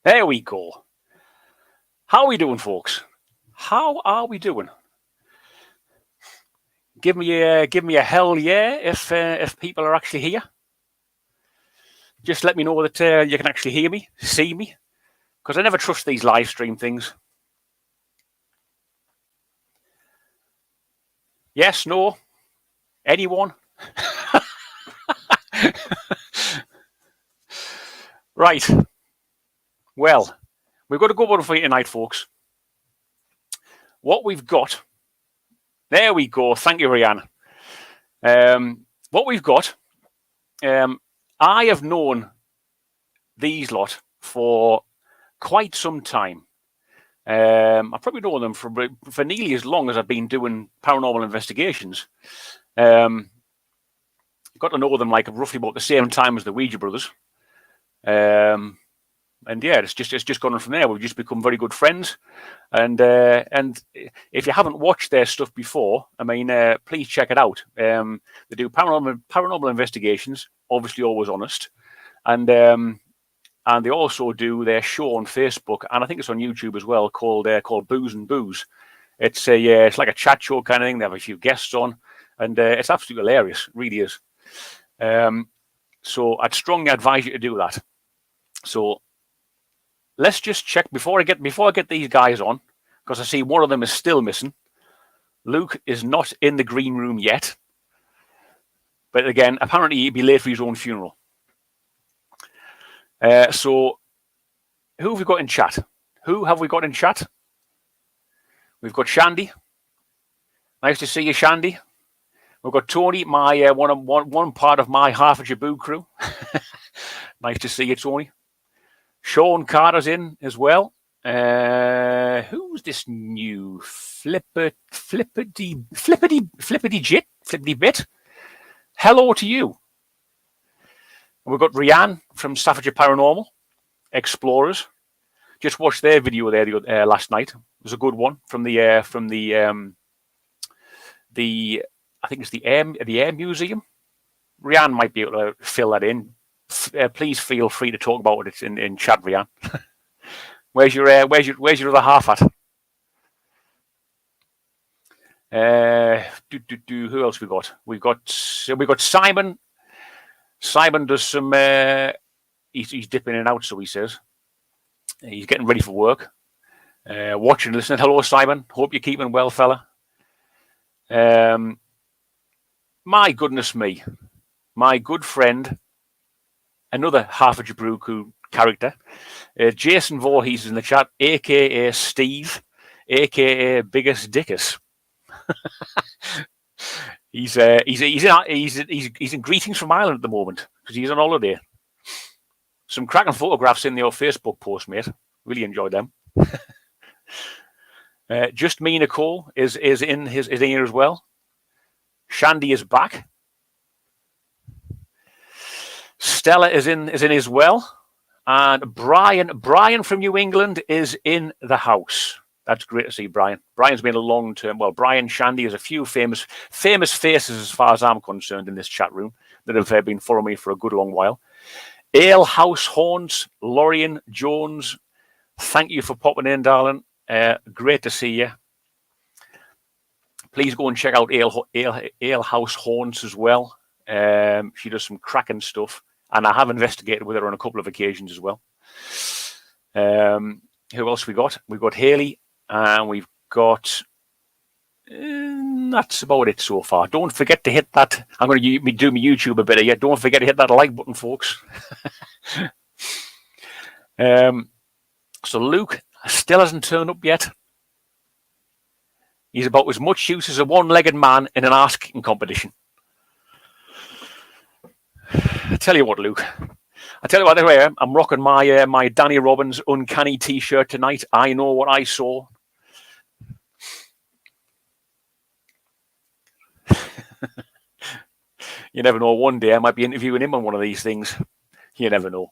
There we go. How are we doing, folks? How are we doing? Give me a hell yeah if people are actually here. Just let me know that you can actually hear me, see me, because I never trust these live stream things. Yes, no, anyone? Right. Well, we've got a good one for you tonight, folks. What we've got. There we go. Thank you, Rihanna. What we've got. I have known these lot for quite some time. I've probably known them for nearly as long as I've been doing paranormal investigations. Got to know them like roughly about the same time as the Ouija brothers. And yeah, it's just gone on from there. We've just become very good friends. And if you haven't watched their stuff before, I mean, please check it out. They do paranormal investigations, obviously always honest, and they also do their show on Facebook, and I think it's on YouTube as well, called Booze and Booze. It's like a chat show kind of thing. They have a few guests on, and it's absolutely hilarious. It really is. So I'd strongly advise you to do that. So let's just check before I get these guys on, because I see one of them is still missing. Luke is not in the green room yet, but again, apparently he'd be late for his own funeral. So who have we got in chat? Who have we got in chat? We've got Shandy. Nice to see you, Shandy. We've got Tony, my one part of my half a Jaboo crew. Nice to see you, Tony. Sean Carter's in as well. Who's this new flippity bit? Hello to you. And we've got Rianne from Staffordshire Paranormal Explorers. Just watched their video there last night. It was a good one from the I think it's the Air Museum. Rianne might be able to fill that in. Please feel free to talk about it in chat, Rianne. Where's your other half at? Who else we got? We've got Simon. Simon does some. He's dipping in and out, so he says. He's getting ready for work. Watching, listening. Hello, Simon. Hope you're keeping well, fella. My goodness me, my good friend, another half a Jabruku character, Jason Voorhees is in the chat, aka Steve, aka Biggest Dickus. He's in Greetings from Ireland at the moment because he's on holiday. Some cracking photographs in your Facebook post, mate. Really enjoyed them. Just Me Nicole is in here as well. Shandy is back. Stella is in as well, and Brian from New England is in the house. That's great to see, Brian. Brian's been a long term. Well, Brian, Shandy, there's a few famous faces as far as I'm concerned in this chat room that have been following me for a good long while. Ale House Horns, Lorian Jones, thank you for popping in, darling. Great to see you. Please go and check out Ale House Horns as well. She does some cracking stuff, and I have investigated with her on a couple of occasions as well. Who else we got? We've got Haley, and we've got. That's about it so far. Don't forget to hit that. I'm going to do my YouTube a bit here. Don't forget to hit that like button, folks. So Luke still hasn't turned up yet. He's about as much use as a one-legged man in an ass-kicking competition. I tell you what, Luke. I tell you what, anyway, I'm rocking my Danny Robbins Uncanny T-shirt tonight. I know what I saw. You never know. One day I might be interviewing him on one of these things. You never know.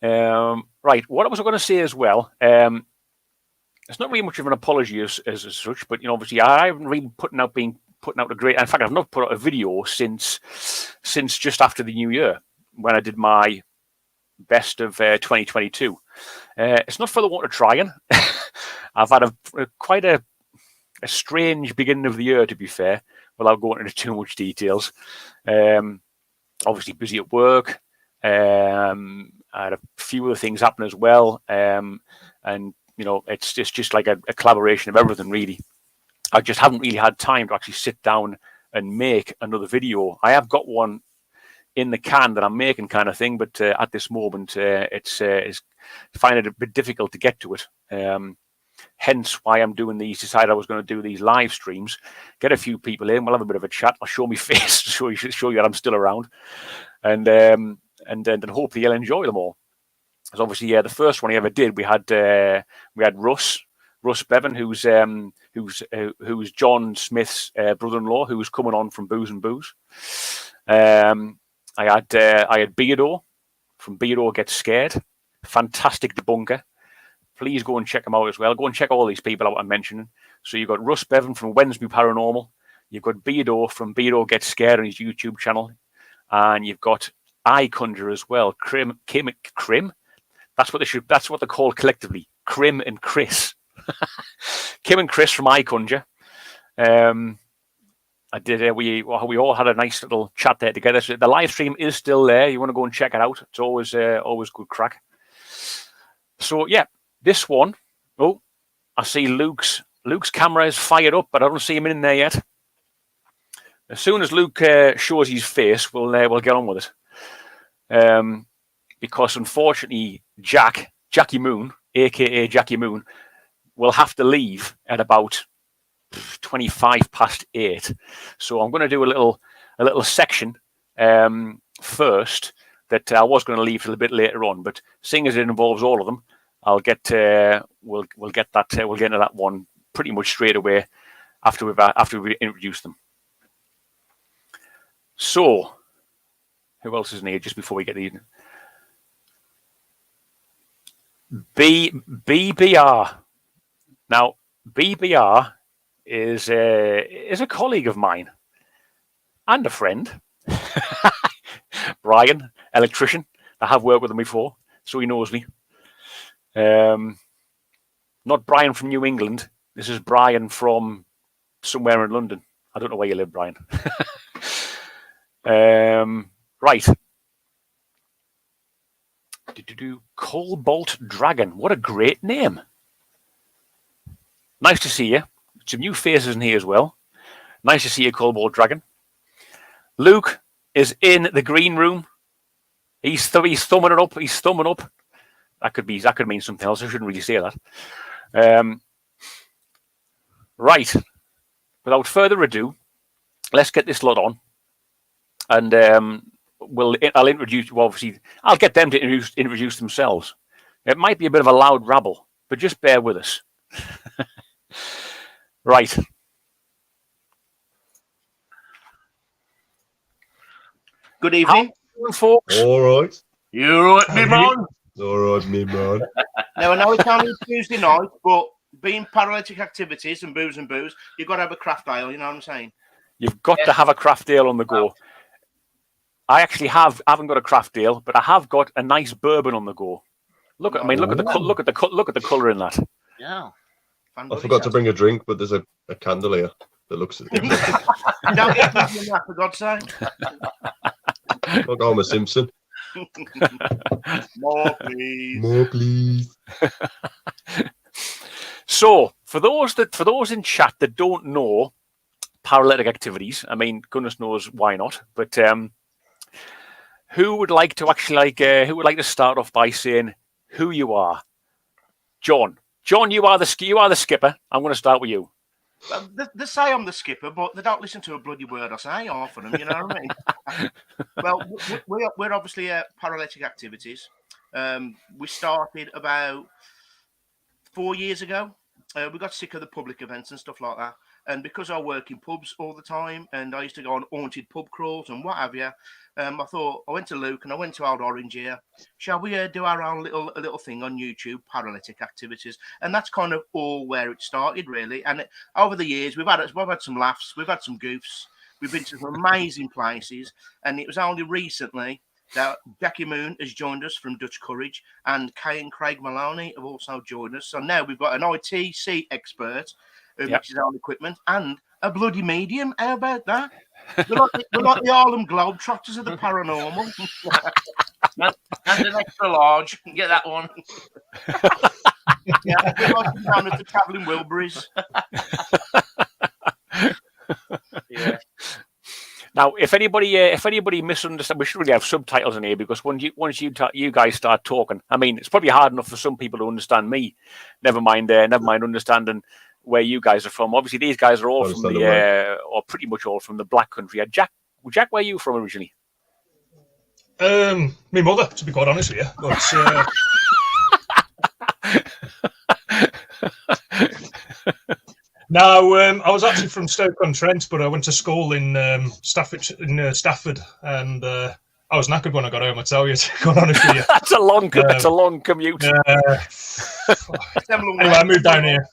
Right. What I was going to say as well. It's not really much of an apology as such, but obviously I haven't really putting out a great. In fact, I've not put out a video since just after the New Year when I did my best of 2022. It's not for the want of trying. I've had quite a strange beginning of the year, to be fair, without going into too much details. Obviously busy at work. I had a few other things happen as well. And, you know, it's just like a collaboration of everything, really. I just haven't really had time to actually sit down and make another video. I have got one in the can that I'm making, kind of thing, but at this moment, it's finding it a bit difficult to get to it. Hence why I'm doing these. Decided I was going to do these live streams, get a few people in. We'll have a bit of a chat. I'll show my face to show you that I'm still around, and then hopefully you'll enjoy them all. Because obviously, the first one I ever did, we had Russ Bevan, who's John Smith's brother-in-law, who was coming on from Booze and Booze. I had Beardo from Beardo Gets Scared, fantastic debunker. Please go and check them out as well. Go and check all these people out I'm mentioning. So you've got Russ Bevan from Wednesday Paranormal. You've got Beardo from Beardo Gets Scared on his YouTube channel. And you've got I Conjure as well. Krim. That's what they're called collectively. Krim and Chris. Kim and Chris from I Conjure. We all had a nice little chat there together. So the live stream is still there. You want to go and check it out. It's always good crack. So yeah. This one, oh, I see Luke's camera is fired up, but I don't see him in there yet. As soon as Luke shows his face, we'll get on with it. Because unfortunately, Jackie Moon, aka Jackie Moon, will have to leave at about 8:25. So I'm going to do a little section first that I was going to leave a little bit later on, but seeing as it involves all of them. We'll get into that one pretty much straight away after we introduce them. So, who else is in here just before we get the BBR? Now, BBR is a colleague of mine and a friend. Brian, electrician. I have worked with him before, so he knows me. Not Brian from New England. This is Brian from somewhere in London. I don't know where you live, Brian. Right. Cobalt Dragon. What a great name. Nice to see you. Some new faces in here as well. Nice to see you, Cobalt Dragon. Luke is in the green room. He's thumbing it up. He's thumbing up. That could mean something else. I shouldn't really say that. Right. Without further ado, let's get this lot on, and I'll introduce you. Obviously, I'll get them to introduce themselves. It might be a bit of a loud rabble, but just bear with us. Right. Good evening, folks. All right. You're all right, me man. All right, me man. Now, I know it's only Tuesday night, but being Para-Letic Activities and Booze, you've got to have a craft ale, you know what I'm saying? You've got to have a craft ale on the go. I actually haven't got a craft ale, but I have got a nice bourbon on the go. Look at the colour in that. Yeah. I forgot to bring a drink, but there's a candle here that looks exotic. Don't get me that, for God's sake. Like Homer Simpson. More, please. More, please. So, for those in chat that don't know Paralytic Activities, I mean, goodness knows why not. But who would like to start off by saying who you are? John. John, you are the skipper. I'm going to start with you. Well, they say I'm the skipper, but they don't listen to a bloody word I say, half of them, you know what I mean? Well, we're obviously Paralytic Activities. We started about 4 years ago. We got sick of the public events and stuff like that. And because I work in pubs all the time, and I used to go on haunted pub crawls and what have you, I thought, I went to Luke and I went to Old Orange here. Shall we do our own little thing on YouTube, Paralytic Activities? And that's kind of all where it started, really. And over the years, we've had some laughs, we've had some goofs, we've been to some amazing places. And it was only recently Now, Jackie Moon has joined us from Dutch Courage, and Kay and Craig Maloney have also joined us. So now we've got an ITC expert who mixes our equipment and a bloody medium. How about that? We're like the Harlem Globetrotters of the paranormal. And an extra large. Get that one. Yeah, we're like down at the Travelling Wilburys. Yeah. Now, if anybody misunderstands, we should really have subtitles in here, because once you guys start talking, I mean, it's probably hard enough for some people to understand me. Never mind understanding where you guys are from. Obviously, these guys are all from or pretty much all from the Black Country. Jack, where are you from originally? My mother, to be quite honest with you. But, no, I was actually from Stoke-on-Trent, but I went to school in Stafford, and I was knackered when I got home. I tell you, to be quite honest with you. That's a long commute. Anyway, I moved down here.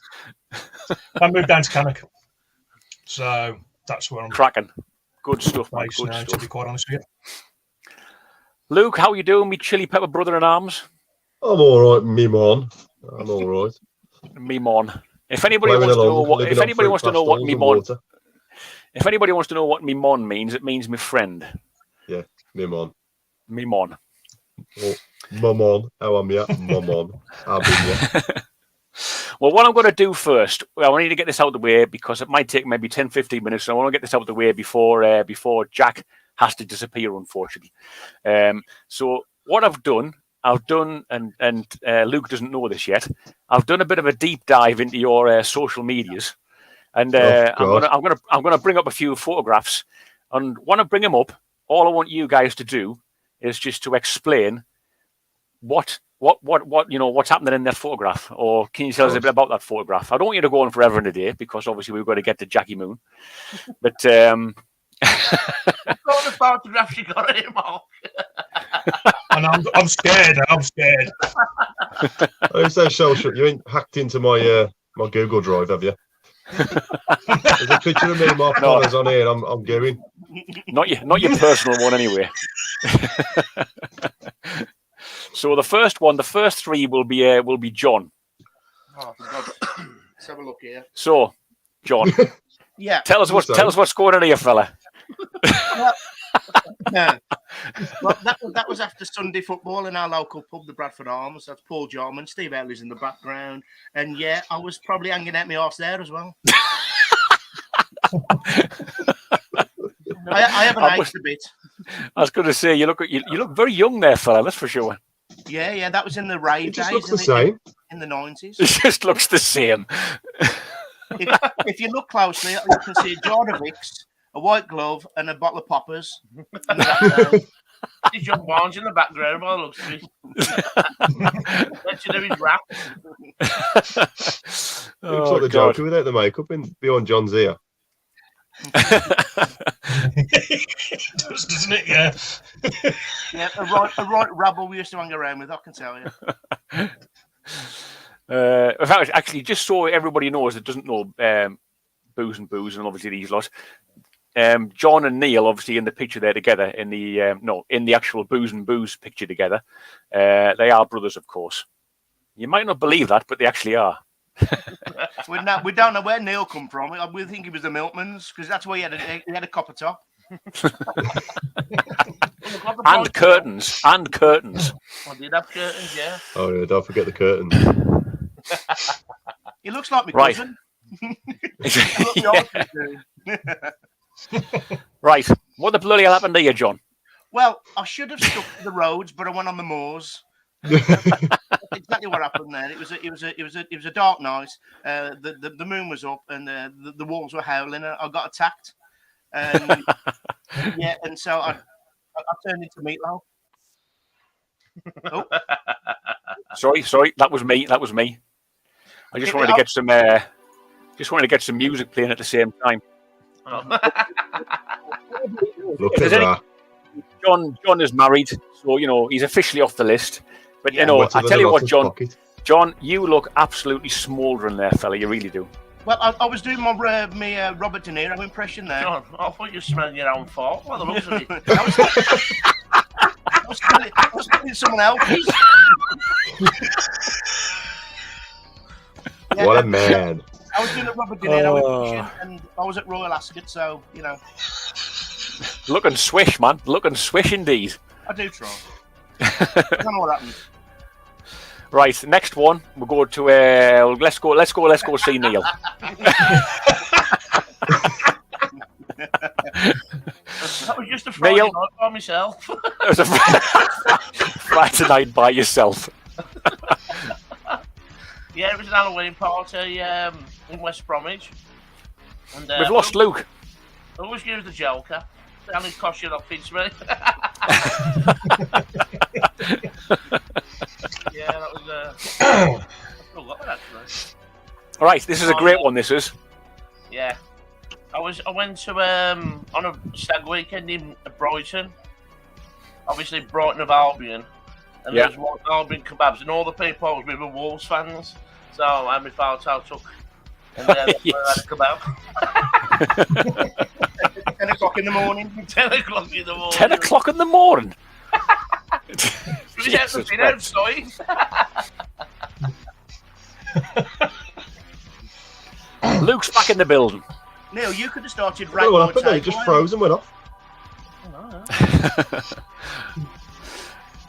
I moved down to Cannock, so that's where I'm cracking. Good stuff, mate. Good now, stuff. to be quite honest with you. Luke, how you doing, me chili pepper brother in arms? I'm all right, me mon. I'm all right. Me mon. If anybody wants to know what, me mon, if anybody wants to know what me mon means, it means my friend. Yeah, me mon. Me mon. Oh, mamon. How am you? Mamon. I'll be you. Well, what I'm going to do first, I need to get this out of the way, because it might take maybe 10, 15 minutes. So I want to get this out of the way before Jack has to disappear, unfortunately. So what I've done, and Luke doesn't know this yet, I've done a bit of a deep dive into your social medias, and I'm gonna bring up a few photographs. And when I bring them up, all I want you guys to do is just to explain what what's happening in that photograph, or can you tell us a bit about that photograph? I don't want you to go on forever and a day, because obviously we've got to get to Jackie Moon, but all the photographs you got of him, Mark. And I'm scared. I'm scared. I say, Shell, you ain't hacked into my my Google Drive, have you? There's a picture of me and Mark Connors on here. I'm going. Not your personal one, anyway. So the first three will be John. Oh, for God's sake. Let's have a look here. So, John, yeah, tell us what's going on here, fella. Well, that was after Sunday football in our local pub, the Bradford Arms. That's Paul Jarman, Steve Ellis in the background, and yeah, I was probably hanging out my arse there as well. I haven't aged a bit. I was going to say, you look very young there, fella. That's for sure. Yeah, that was in the rave It just days. looks the same. In the 90s. It just looks the same. If you look closely, you can see a jar of Vicks, a white glove, and a bottle of poppers. There's John Barnes in the background by the looks of it. Let's do his rap. Looks like the Joker without the makeup beyond John's ear. Doesn't it? Yeah. Yeah, a right rabble we used to hang around with, I can tell you. In fact, actually, just so everybody knows that doesn't know Booze and obviously these lot. John and Neil, obviously in the picture there together, in the actual Booze and Booze picture together, they are brothers, of course. You might not believe that, but they actually are. We don't know where Neil come from. We think he was the Milkmans, because that's where he had a copper top. and curtains. I did have curtains, yeah. Oh yeah, don't forget the curtains. He looks like my cousin. Right. What the bloody hell happened to you, John? Well, I should have stuck to the roads, but I went on the moors. That's exactly what happened there. It was a dark night. The moon was up, and the wolves were howling. And I got attacked, and yeah, and so I turned into meatloaf. Oh. Sorry, that was me. I just wanted to get some music playing at the same time. Oh. Look at that. John is married, so he's officially off the list. But I tell you what, John, you look absolutely smouldering there, fella. You really do. Well, I was doing my Robert De Niro impression there. John, I thought you were smelling your own fart. Well, the looks of it. I was telling someone else's. Yeah, What a man. I was doing a Robert De Niro impression, and I was at Royal Ascot, so, you know. Look and swish, man. Look and swish indeed. I do try. I don't know what happened. Right, next one. We'll go to let's go see Neil. That was just a Friday Neil? night by myself. It was a Friday night by yourself. Yeah, it was an Halloween party in West Bromwich. And, We've lost Luke. I always use the Joker. It only costs you nothing, me. Yeah, that was I forgot that actually. All right, this is a great one. This is. Yeah, I went to on a stag weekend in Brighton. Obviously, Brighton of Albion, and Yeah. there was one Albion kebabs, and all the people I was with were Wolves fans. So I had my photo took, and then I had a kebab. 10 o'clock in the morning. 10 o'clock in the morning. 10 o'clock in the morning. We had to be outside. Luke's back in the building. Neil, you could have started right Oh, what now. happened there? It just froze and went off.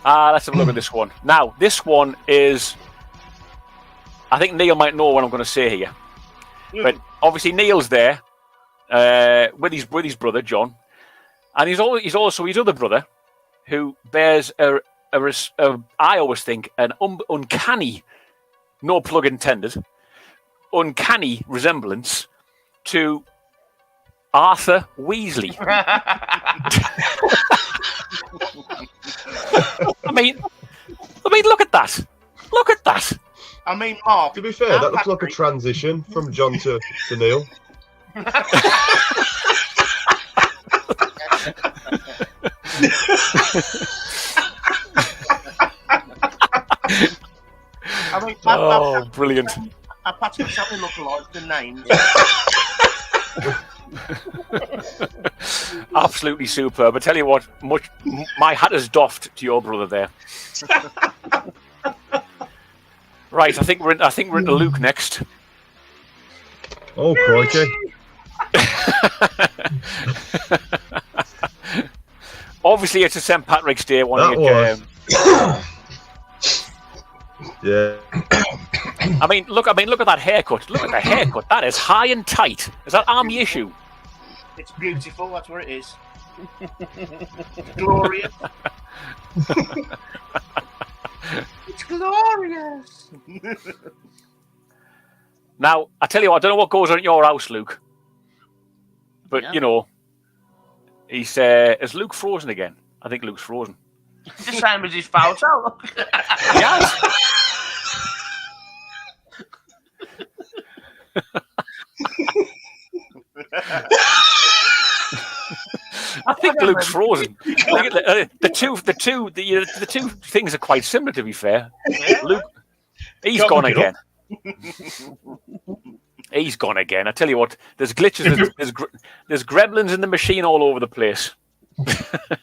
Let's have a look at this one. Now, this one is. I think Neil might know what I'm going to say here. But obviously, Neil's there with his brother, John. And he's also his other brother, who bears I always think, an uncanny, no plug intended, uncanny resemblance to Arthur Weasley. I mean, look at that. Look at that. I mean, Mark. To be fair, that looks like a transition from John to Neil. I mean, Brilliant. I Patrick Sally look alike the names. Absolutely superb. I tell you what, my hat is doffed to your brother there. Right, I think we're into Luke next. Oh, crikey. Obviously, it's a St. Patrick's Day one. That Yeah. I mean, look at that haircut. Look at the haircut. That is high and tight. Is that army issue? It's beautiful. That's where it is. It's glorious. It's glorious. Now, I tell you what, I don't know what goes on at your house, Luke. But, Yeah. you know, is Luke frozen again? I think Luke's frozen. The same as his photo. Yes. I think Luke's frozen. The two things are quite similar, to be fair. Luke, he's gone again. He's gone again. I tell you what, there's glitches. There's gremlins in the machine all over the place.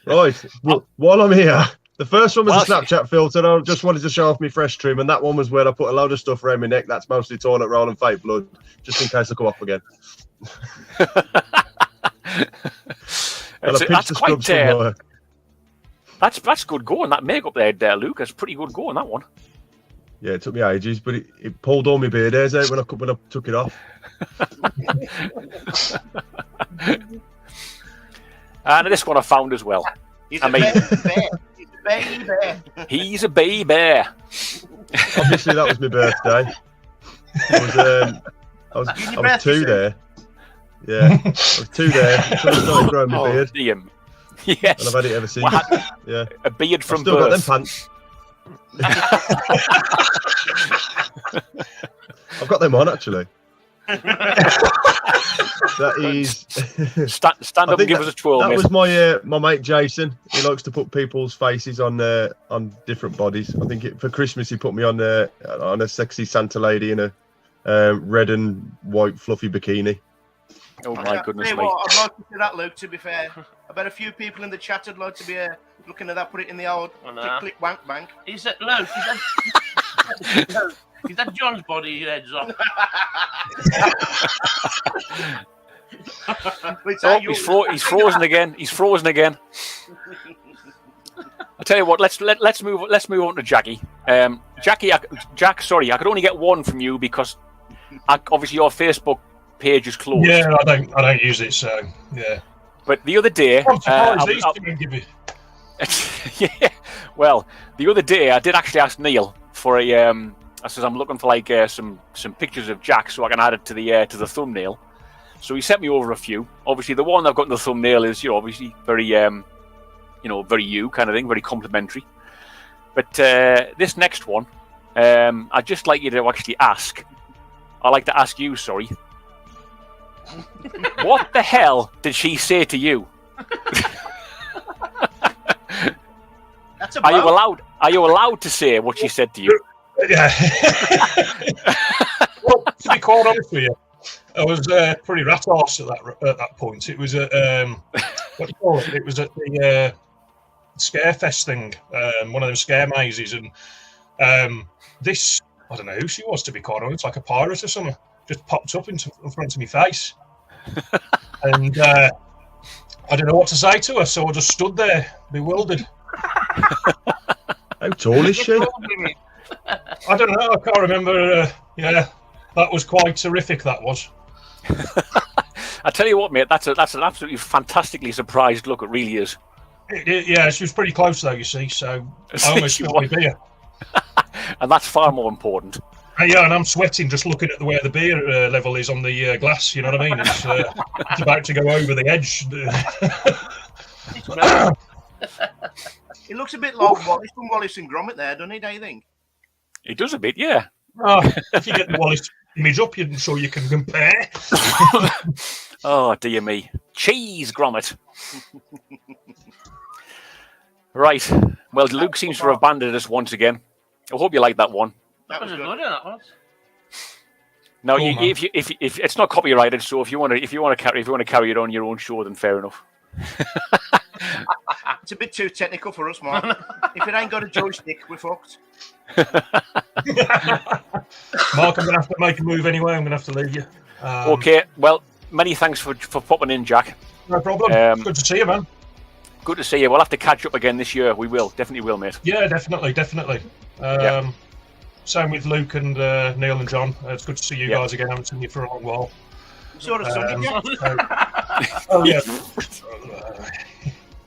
Right. Well, while I'm here, the first one was a Snapchat filter. I just wanted to show off my fresh trim, and that one was where I put a load of stuff around my neck. That's mostly toilet roll and fake blood, just in case I come off again. That's quite. That's good going. That makeup there, Luke. That's pretty good going. That one. Yeah, it took me ages, but it pulled all my beard hairs out when I took it off. And this one I found as well. He's a baby bear. He's a baby bear. Obviously, that was my birthday. I was 2 there. Yeah, I was 2 there. So I started growing my beard. Dear. Yes. And I've had it ever since. Yeah. A beard from I've still got them birth. pants. I've got them on actually. That is stand up and give us a twirl. That mate. was my mate Jason. He likes to put people's faces on different bodies. I think for Christmas he put me on a sexy Santa lady in a red and white fluffy bikini. Oh my goodness me! I'd like to see that, Luke. To be fair, I bet a few people in the chat would like to be Looking at that, put it in the old I know. click wank bank. Is that Luke? Is that John's body your head's on? Oh, he's frozen again. He's frozen again. I tell you what, let's move on to Jackie. Jack, sorry, I could only get one from you because obviously your Facebook page is closed. Yeah, I don't use it, so yeah. But the other day, I'm surprised these didn't give me. yeah. Well, the other day I did actually ask Neil for a. I says I'm looking for like some pictures of Jack so I can add it to the thumbnail. So he sent me over a few. Obviously, the one I've got in the thumbnail is obviously very very you kind of thing, very complimentary. But this next one, I'd just like you to actually ask. I'd like to ask you, sorry. What the hell did she say to you? That's Are you allowed to say what she said to you? Yeah. Well, to be quite honest with you, I was pretty rat-arsed at that point. It was at what do you call it? It was at the Scarefest thing, one of them scare mazes, and this, I don't know who she was, to be quite honest, like a pirate or something, just popped up in front of my face, and I don't know what to say to her, so I just stood there bewildered. How tall is she? I don't know. I can't remember. Yeah, that was quite terrific. That was. I tell you what, mate. That's an absolutely fantastically surprised look. It really is. Yeah, she was pretty close though. You see, so I almost spilled my beer. And that's far more important. Yeah, and I'm sweating just looking at where the beer level is on the glass. You know what I mean? It's about to go over the edge. It looks a bit like Wallace from Wallace and Gromit there, doesn't it? Do you think? It does a bit, yeah. Oh, if you get the Wallace image up, I'm sure you can compare. Oh, dear me. Cheese grommet. Right. Well, Luke seems to have abandoned us once again. I hope you like that one. That was good. That was. Now, Cool, if it's not copyrighted, so if you want to carry it on your own show, then fair enough. It's a bit too technical for us, Mark. If it ain't got a joystick, we're fucked. Mark, I'm going to have to make a move anyway. I'm going to have to leave you. Okay. Well, many thanks for popping in, Jack. No problem. Good to see you, man. Good to see you. We'll have to catch up again this year. We will. Definitely will, mate. Yeah, definitely. Yeah. Same with Luke and Neil and John. It's good to see you guys again. I haven't seen you for a long while. Sort of Oh, yeah.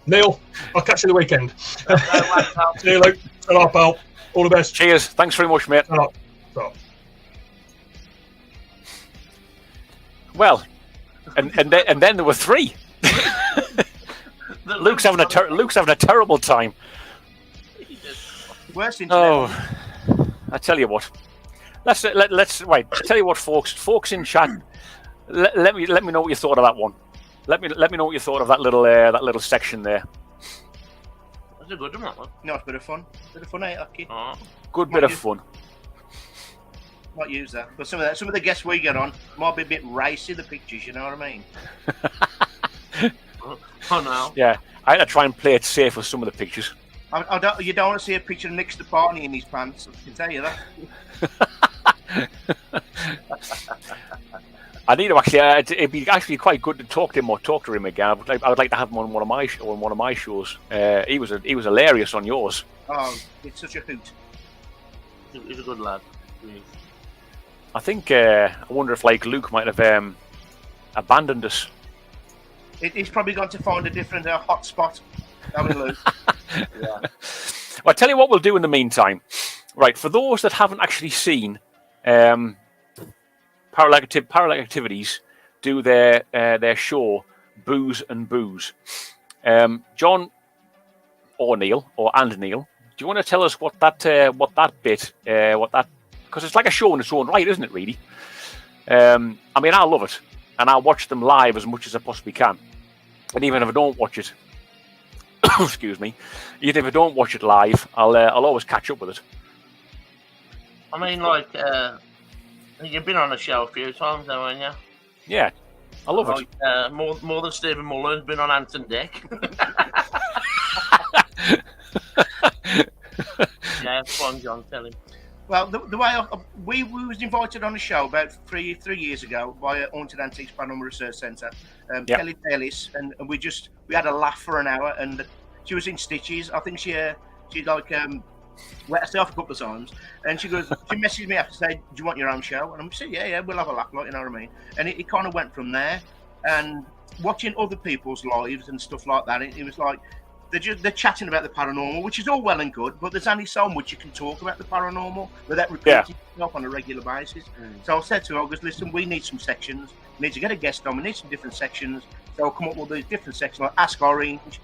Neil, I'll catch you the weekend. See you, Luke. Ta-ra, pal. All the best. Cheers. Thanks very much, mate. Ta-ra. Ta-ra. Well, and then there were three. Luke's having a terrible time. Worst internet. I tell you what. Let's wait. Tell you what, folks in chat. Let me know what you thought of that one. Let me know what you thought of that little section there. That's a good one, that one. No, it's a bit of fun. Ain't it, kid? Oh. Good bit of fun. Might use that. But some of the guests we get on might be a bit racy, the pictures, you know what I mean? Oh no. Yeah, I had to try and play it safe with some of the pictures. You don't want to see a picture of Nick Stepani in his pants, I can tell you that. I need to actually. It'd be actually quite good to talk to him again. I would like to have him on one of my shows. He was hilarious on yours. Oh, it's such a hoot. He's a good lad. Yeah. I think. I wonder if Luke might have abandoned us. He's probably gone to find a different hot spot. Luke. Yeah. Well, I'll tell you what we'll do in the meantime. Right, for those that haven't actually seen Para-Letic Activities do their show, Booze and Booze. John or Neil, do you want to tell us what that bit, because it's like a show in its own right, isn't it, really? I mean, I love it, and I'll watch them live as much as I possibly can. And even if I don't watch it, excuse me, even if I don't watch it live, I'll always catch up with it. I mean, you've been on the show a few times now, haven't you? Yeah, I love it. More than Stephen Mullen's been on Ant and Dick. Yeah, go on, John, tell him. Well, the way we was invited on a show about three years ago by Haunted Antiques Paranormal Research Centre, Kelly Ellis, and we had a laugh for an hour, and she was in stitches. I think she like wet herself a couple of times, and she messaged me after to say, "Do you want your own show?" And I'm saying, "Yeah, we'll have a laugh," like, you know what I mean? And it kind of went from there, and watching other people's lives and stuff like that, it was like they're chatting about the paranormal, which is all well and good, but there's only so much you can talk about the paranormal without repeating yourself on a regular basis. So I said to her, listen, we need some sections. We need to get a guest on. We need some different sections. So I'll come up with these different sections, like Ask Orange,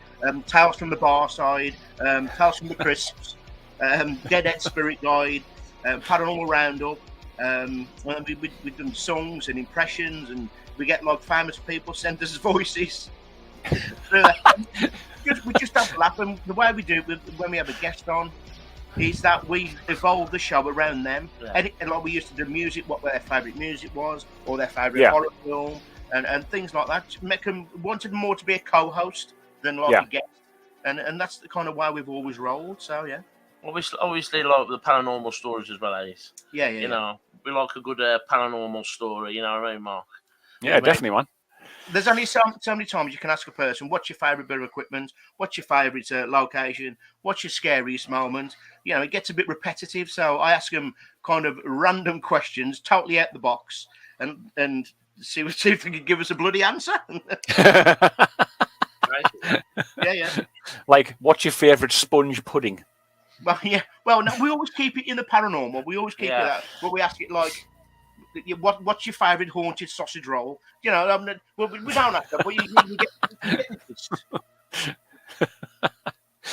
Tales from the Bar Side, Tales from the Crisps, Dead Spirit Guide, Paranormal Roundup. We've done songs and impressions, and we get like famous people send us voices. We just have a laugh, and the way we do it when we have a guest on is that we evolve the show around them. And like we used to do music, what their favourite music was, or their favourite horror film, and things like that. Make them wanted more to be a co-host than like a guest, and that's the kind of way we've always rolled. So yeah. Obviously, like the paranormal stories as well, Alice. Yeah. You know, we like a good paranormal story. You know what I mean, Mark? Yeah, definitely, man. There's only so many times you can ask a person, what's your favourite bit of equipment? What's your favourite location? What's your scariest moment? You know, it gets a bit repetitive. So I ask them kind of random questions, totally out the box, and see if they can give us a bloody answer. Yeah. Like, what's your favourite sponge pudding? Well, yeah. Well, no, we always keep it in the paranormal. We always keep it that. But we ask it like, what's your favourite haunted sausage roll? You know, we don't have to, but you get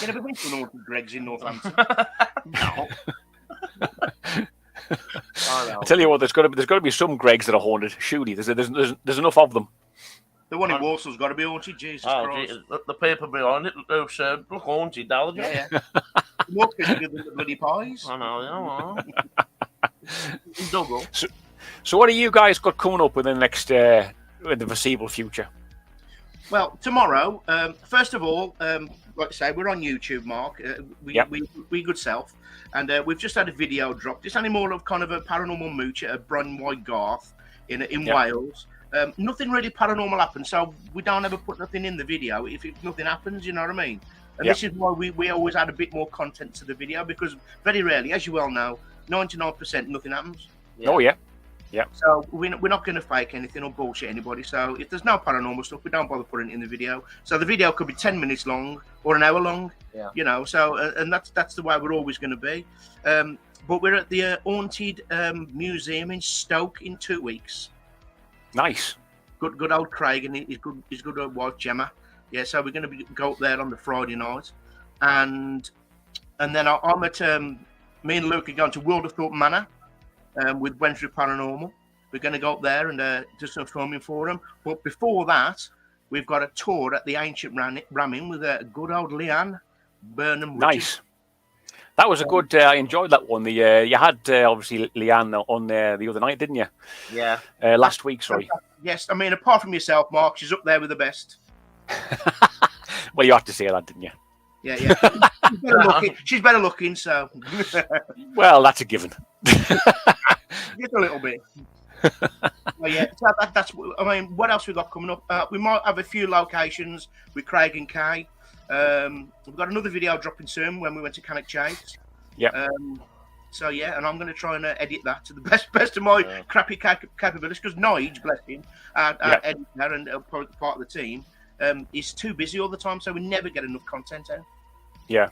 you never been to an haunted Greg's in Northampton? No. I tell you what, there's got to be some Gregs that are haunted. Surely, there's enough of them. The one in Warsaw's got to be haunted. Jesus Christ! Jesus. The people behind it look haunted, don't they? Yeah. More crispier than the bloody pies. I know. Double. So what do you guys got coming up in the next, in the foreseeable future? Well, tomorrow, first of all, like I say, we're on YouTube, Mark. We good self, and we've just had a video dropped. It's only more of kind of a paranormal mooch at a Brunwide Garth in Wales. Nothing really paranormal happened, so we don't ever put nothing in the video if nothing happens. You know what I mean? And this is why we always add a bit more content to the video, because very rarely, as you well know, 99% nothing happens. Oh yeah. So we're not going to fake anything or bullshit anybody. So if there's no paranormal stuff, we don't bother putting it in the video. So the video could be 10 minutes long or an hour long. Yeah. You know. So and that's the way we're always going to be. But we're at the Haunted Museum in Stoke in 2 weeks. Nice. Good old Craig and his good old wife Gemma. Yeah. So we're going to go up there on the Friday night, and then I'm at me and Luke are going to World of Thought Manor. With Wednesday Paranormal. We're going to go up there and do some filming for them. But before that, we've got a tour at the Ancient Ramming with good old Leanne Burnham. Nice. That was a good. I enjoyed that one. You had obviously Leanne on there the other night, didn't you? Yeah. Last week, sorry. Yes, I mean, apart from yourself, Mark, she's up there with the best. Well, you have to say that, didn't you? Yeah. She's better looking, so. Well, that's a given. Just a little bit. Well, yeah, so that's. I mean, what else we got coming up? We might have a few locations with Craig and Kay. We've got another video dropping soon when we went to Cannock Chase. Yeah. So yeah, and I'm going to try and edit that to the best of my crappy capabilities, because Nige, bless him, our editor and part of the team, is too busy all the time, so we never get enough content out. Yeah.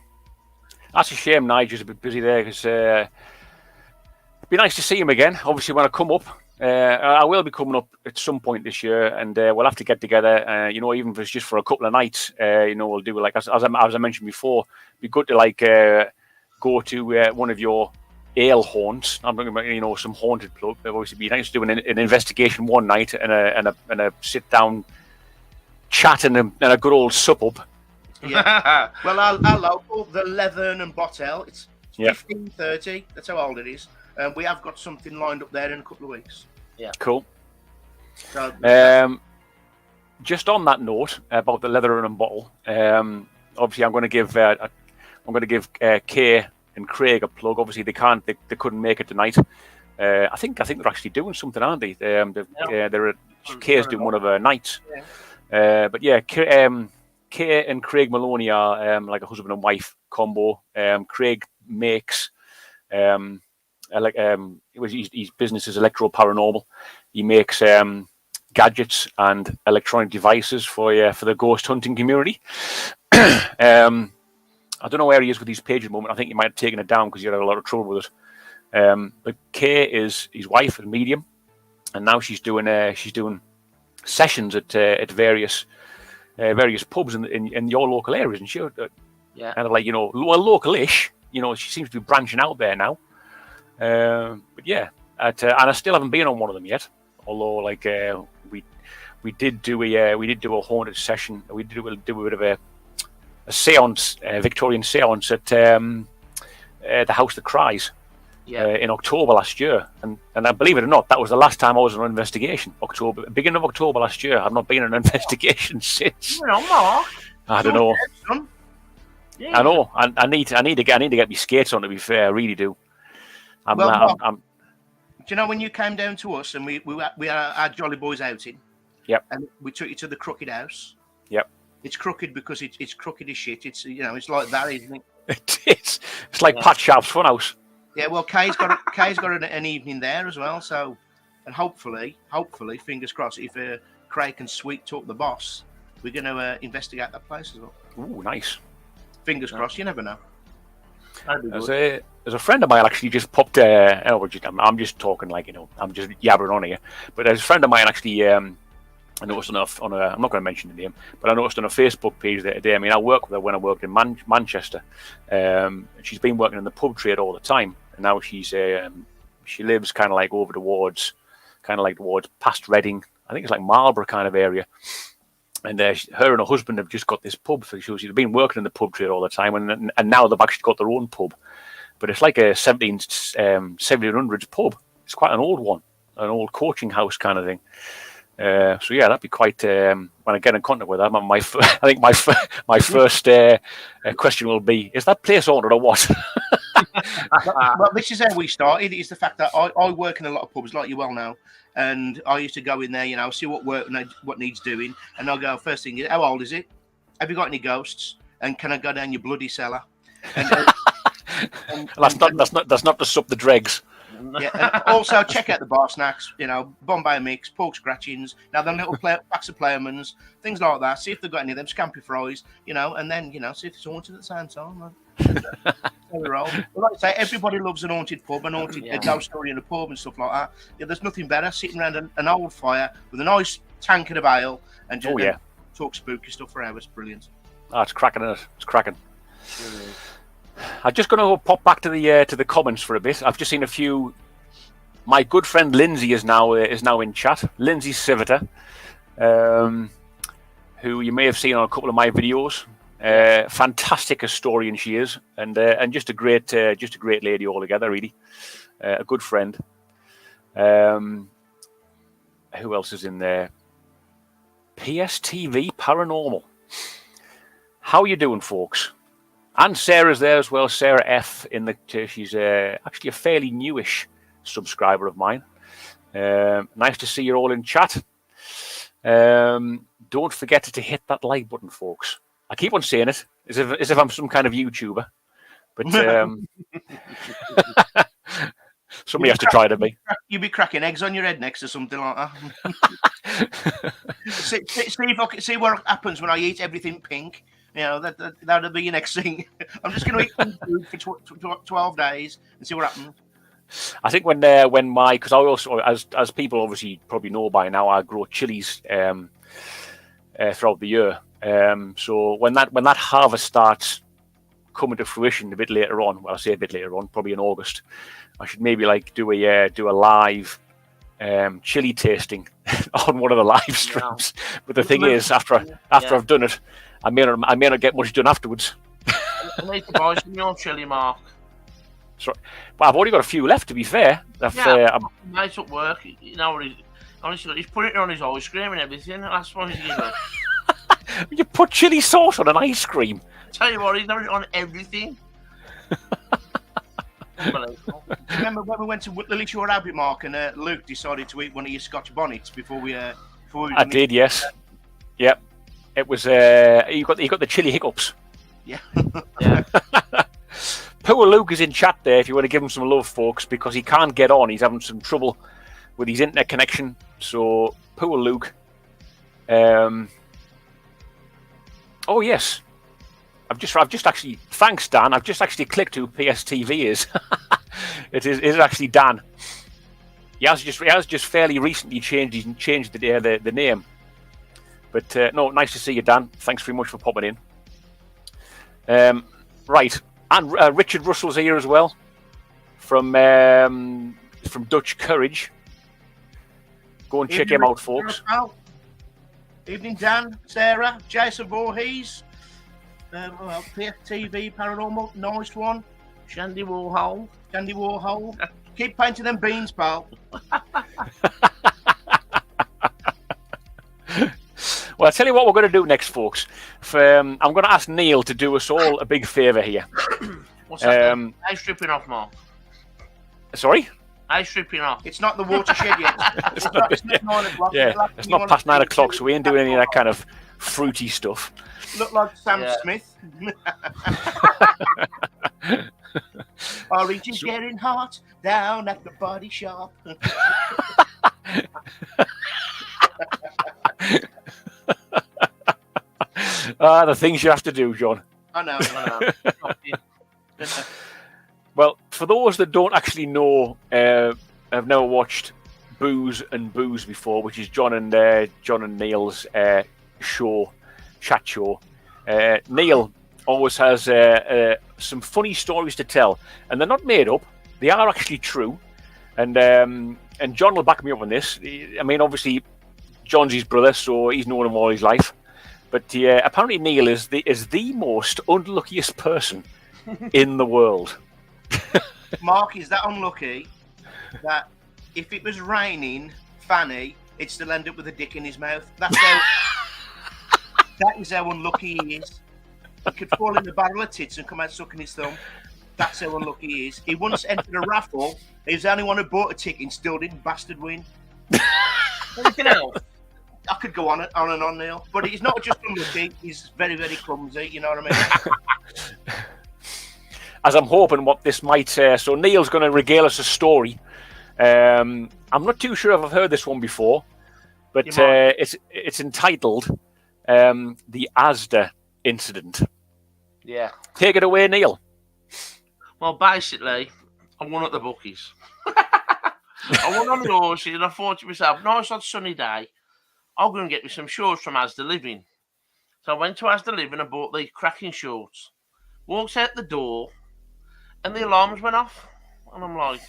That's a shame. Nigel's a bit busy there, because it'd be nice to see him again. Obviously, when I come up, I will be coming up at some point this year, and we'll have to get together. Even if it's just for a couple of nights. We'll do like as I mentioned before. It'd be good to go to one of your ale haunts. I'm talking about some haunted plug. It'd obviously be nice to do an investigation one night and a sit down chat and a good old sup up. Yeah. Well, our local, the Leathern and Bottle, it's 15:30. That's how old it is. We have got something lined up there in a couple of weeks. Yeah. Cool. So, just on that note about the Leathern and Bottle, obviously I'm going to give I'm going to give Kay and Craig a plug. Obviously, they couldn't make it tonight. I think they're actually doing something, aren't they? Kay's doing one of her nights. But yeah, Kay and Craig Maloney are like a husband and wife combo. Craig makes his business is Paranormal. He makes gadgets and electronic devices for the ghost hunting community. I don't know where he is with his page at the moment. I think he might have taken it down because he had a lot of trouble with it. But Kay is his wife and medium, and now she's doing sessions at various pubs in your local areas, and she Yeah. kind of like local-ish. She seems to be branching out there now. But yeah, and I still haven't been on one of them yet. Although like we did do a haunted session. We did do a bit of a seance, Victorian seance at the House That Cries in October last year. And I believe it or not, that was the last time I was on an investigation. Beginning of October last year. I've not been on an investigation since. Mark. I don't know. Yeah. I know. I need to get my skates on. To be fair, I really do. Do you know when you came down to us and we had our Jolly Boys outing? Yep. And we took you to the Crooked House. Yep. It's crooked because it's crooked as shit. It's it's like that, isn't it? It's like Pat Sharp's Funhouse. Yeah. Well, Kay's got an evening there as well. So, and hopefully, fingers crossed, if Craig can sweet talk the boss, we're going to investigate that place as well. Ooh, nice. Fingers crossed. You never know. There's a friend of mine actually just popped. I'm just talking like I'm just yabbering on here. But there's a friend of mine actually. I noticed on a. I'm not going to mention the name, but I noticed on a Facebook page there today. I mean, I worked with her when I worked in Manchester. She's been working in the pub trade all the time, and now she lives kind of like over towards past Reading. I think it's like Marlborough kind of area. And her and her husband have just got this pub. So she's been working in the pub trade all the time, and now they've actually got their own pub. But it's like a 1700s pub. It's quite an old one, an old coaching house kind of thing. So yeah, that'd be quite. When I get in contact with them, I think my first question will be: is that place haunted or what? Well, this is how we started. Is the fact that I work in a lot of pubs, like you well know, and I used to go in there, see what needs doing, and I'll go first thing: how old is it? Have you got any ghosts? And can I go down your bloody cellar? That's not to sup the dregs. Yeah, and also check out the bar snacks, Bombay mix, pork scratchings, now them little packs of Playermans, things like that. See if they've got any of them scampi fries, and then see if it's haunted at the same time. Like I say, everybody loves an haunted pub, a ghost story in a pub and stuff like that. Yeah, there's nothing better sitting around an old fire with a nice tankard of ale and just talk spooky stuff for hours. Brilliant. Oh, it's cracking, isn't it? It's cracking. I'm just going to pop back to the comments for a bit. I've just seen a few. My good friend Lindsay is now in chat. Lindsay Civita, who you may have seen on a couple of my videos. Fantastic historian she is, and just a great lady altogether. Really, a good friend. Who else is in there? PSTV Paranormal. How are you doing, folks? And Sarah's there as well. Sarah F. She's actually a fairly newish subscriber of mine. Nice to see you all in chat. Don't forget to hit that like button, folks. I keep on saying it as if I'm some kind of YouTuber, but somebody has to try to be. You'll be cracking eggs on your head next or something like that. see what happens when I eat everything pink. That'll be your next thing. I'm just going to eat food for 12 days and see what happens. I think because I also, as people obviously probably know by now, I grow chilies throughout the year. So when that harvest starts coming to fruition a bit later on, well, I say a bit later on, probably in August, I should maybe do a live chili tasting on one of the live streams. Yeah. But the thing is, after I've done it, I may not get much done afterwards. I need to buy some your chili, Mark. So, but I've only got a few left, to be fair. Nice at work. Honestly, he's putting it on his ice cream and everything. That's what he's giving. You put chili sauce on an ice cream? Tell you what, he's on everything. Unbelievable. Remember when we went to Lily Shore Abbey, Mark, and Luke decided to eat one of your Scotch bonnets before we I did, yes. Yep. It was you got the chilly hiccups. Yeah. Yeah. Poor Luke is in chat there if you want to give him some love, folks, because he can't get on. He's having some trouble with his internet connection. So poor Luke. Oh yes. I've just actually, thanks Dan. I've just actually clicked who PSTV is. It is actually Dan. He has just fairly recently changed the name. But no, nice to see you, Dan. Thanks very much for popping in. Right, and Richard Russell's here as well from Dutch Courage. Go and check him out, folks. Evening, Dan, Sarah, Jason Voorhees. PFTV Paranormal, nice one. Shandy Warhol. Keep painting them beans, pal. Well, I'll tell you what we're going to do next, folks. I'm going to ask Neil to do us all a big favour here. What's that? Ice stripping off, Mark. Sorry? Ice stripping off. It's not the watershed yet. It's not 9 o'clock. Yeah, it's not past 9 o'clock, so we ain't doing any of that kind of fruity stuff. Look like Sam Smith. Orange is getting hot down at the body shop. The things you have to do, John. I know. Well, for those that don't actually know, have never watched Booze and Booze before, which is John and Neil's chat show. Neil always has some funny stories to tell, and they're not made up; they are actually true. And John will back me up on this. I mean, obviously, John's his brother, so he's known him all his life. But apparently, Neil is the most unluckiest person in the world. Mark is that unlucky that if it was raining, Fanny, it'd still end up with a dick in his mouth. That is how unlucky he is. He could fall in a barrel of tits and come out sucking his thumb. That's how unlucky he is. He once entered a raffle. He was the only one who bought a ticket and still didn't bastard win. Anything else? I could go on and on, Neil. But he's not just unlucky. He's very, very clumsy. You know what I mean? As I'm hoping what this might say. So Neil's going to regale us a story. I'm not too sure if I've heard this one before, but it's entitled The Asda Incident. Yeah. Take it away, Neil. Well, basically, I won at the bookies. I won on the horses and I thought to myself, nice on sunny day, I'll go and get me some shorts from Asda Living. So I went to Asda Living and bought the cracking shorts. Walked out the door and the alarms went off. And I'm like,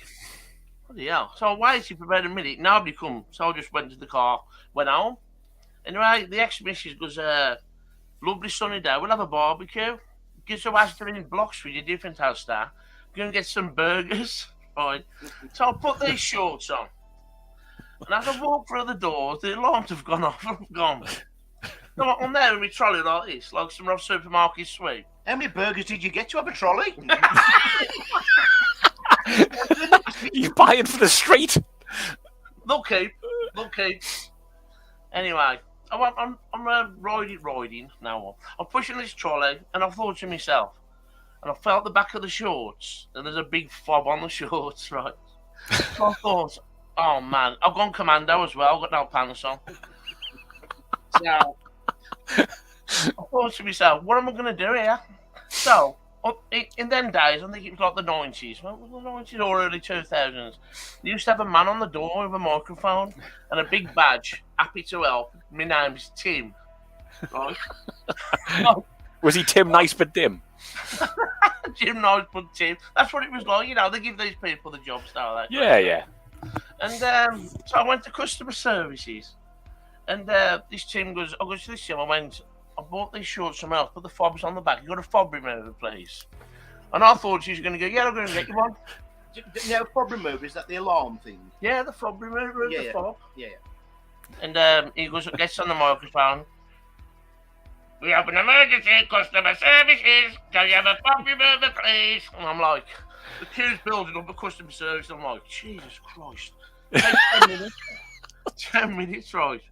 what the hell? So I waited for about a minute. Nobody come. So I just went to the car, went home. Anyway, the ex-missus goes, lovely sunny day, we'll have a barbecue. Get some Asda in blocks for your different Asda. Go and get some burgers. Right. So I put these shorts on. And as I walk through the doors, the alarms have gone off. I'm gone. So I'm there with my trolley like this, like some Ross Supermarket sweep. How many burgers did you get to have a trolley? You're buying for the street. Lucky. Anyway, I'm riding now. I'm pushing this trolley, and I thought to myself, and I felt the back of the shorts, and there's a big fob on the shorts, right? So I thought, oh man, I've gone commando as well. I've got no pants on. So I thought to myself, what am I going to do here? So in them days, I think it was like the 90s. Well, the 90s or early 2000s. They used to have a man on the door with a microphone and a big badge. Happy to help. My name's Tim. Right? Was he Tim Nice but dim? Jim Nice but Tim. That's what it was like. You know, they give these people the jobs now. Like Yeah. And so I went to customer services. And this Tim goes, I goes to this Tim, I bought these shorts from else, put the fobs on the back. You got a fob remover, please? And I thought she was going to go, yeah, I'm going to get you one. Now, fob remover, is that the alarm thing? Yeah, the fob remover the fob. Yeah. And he goes, gets on the microphone. We have an emergency, customer services. Can you have a fob remover, please? And I'm like, the queue's building up, the customer service. I'm like, Jesus Christ. Take 10 minutes. 10 minutes, right.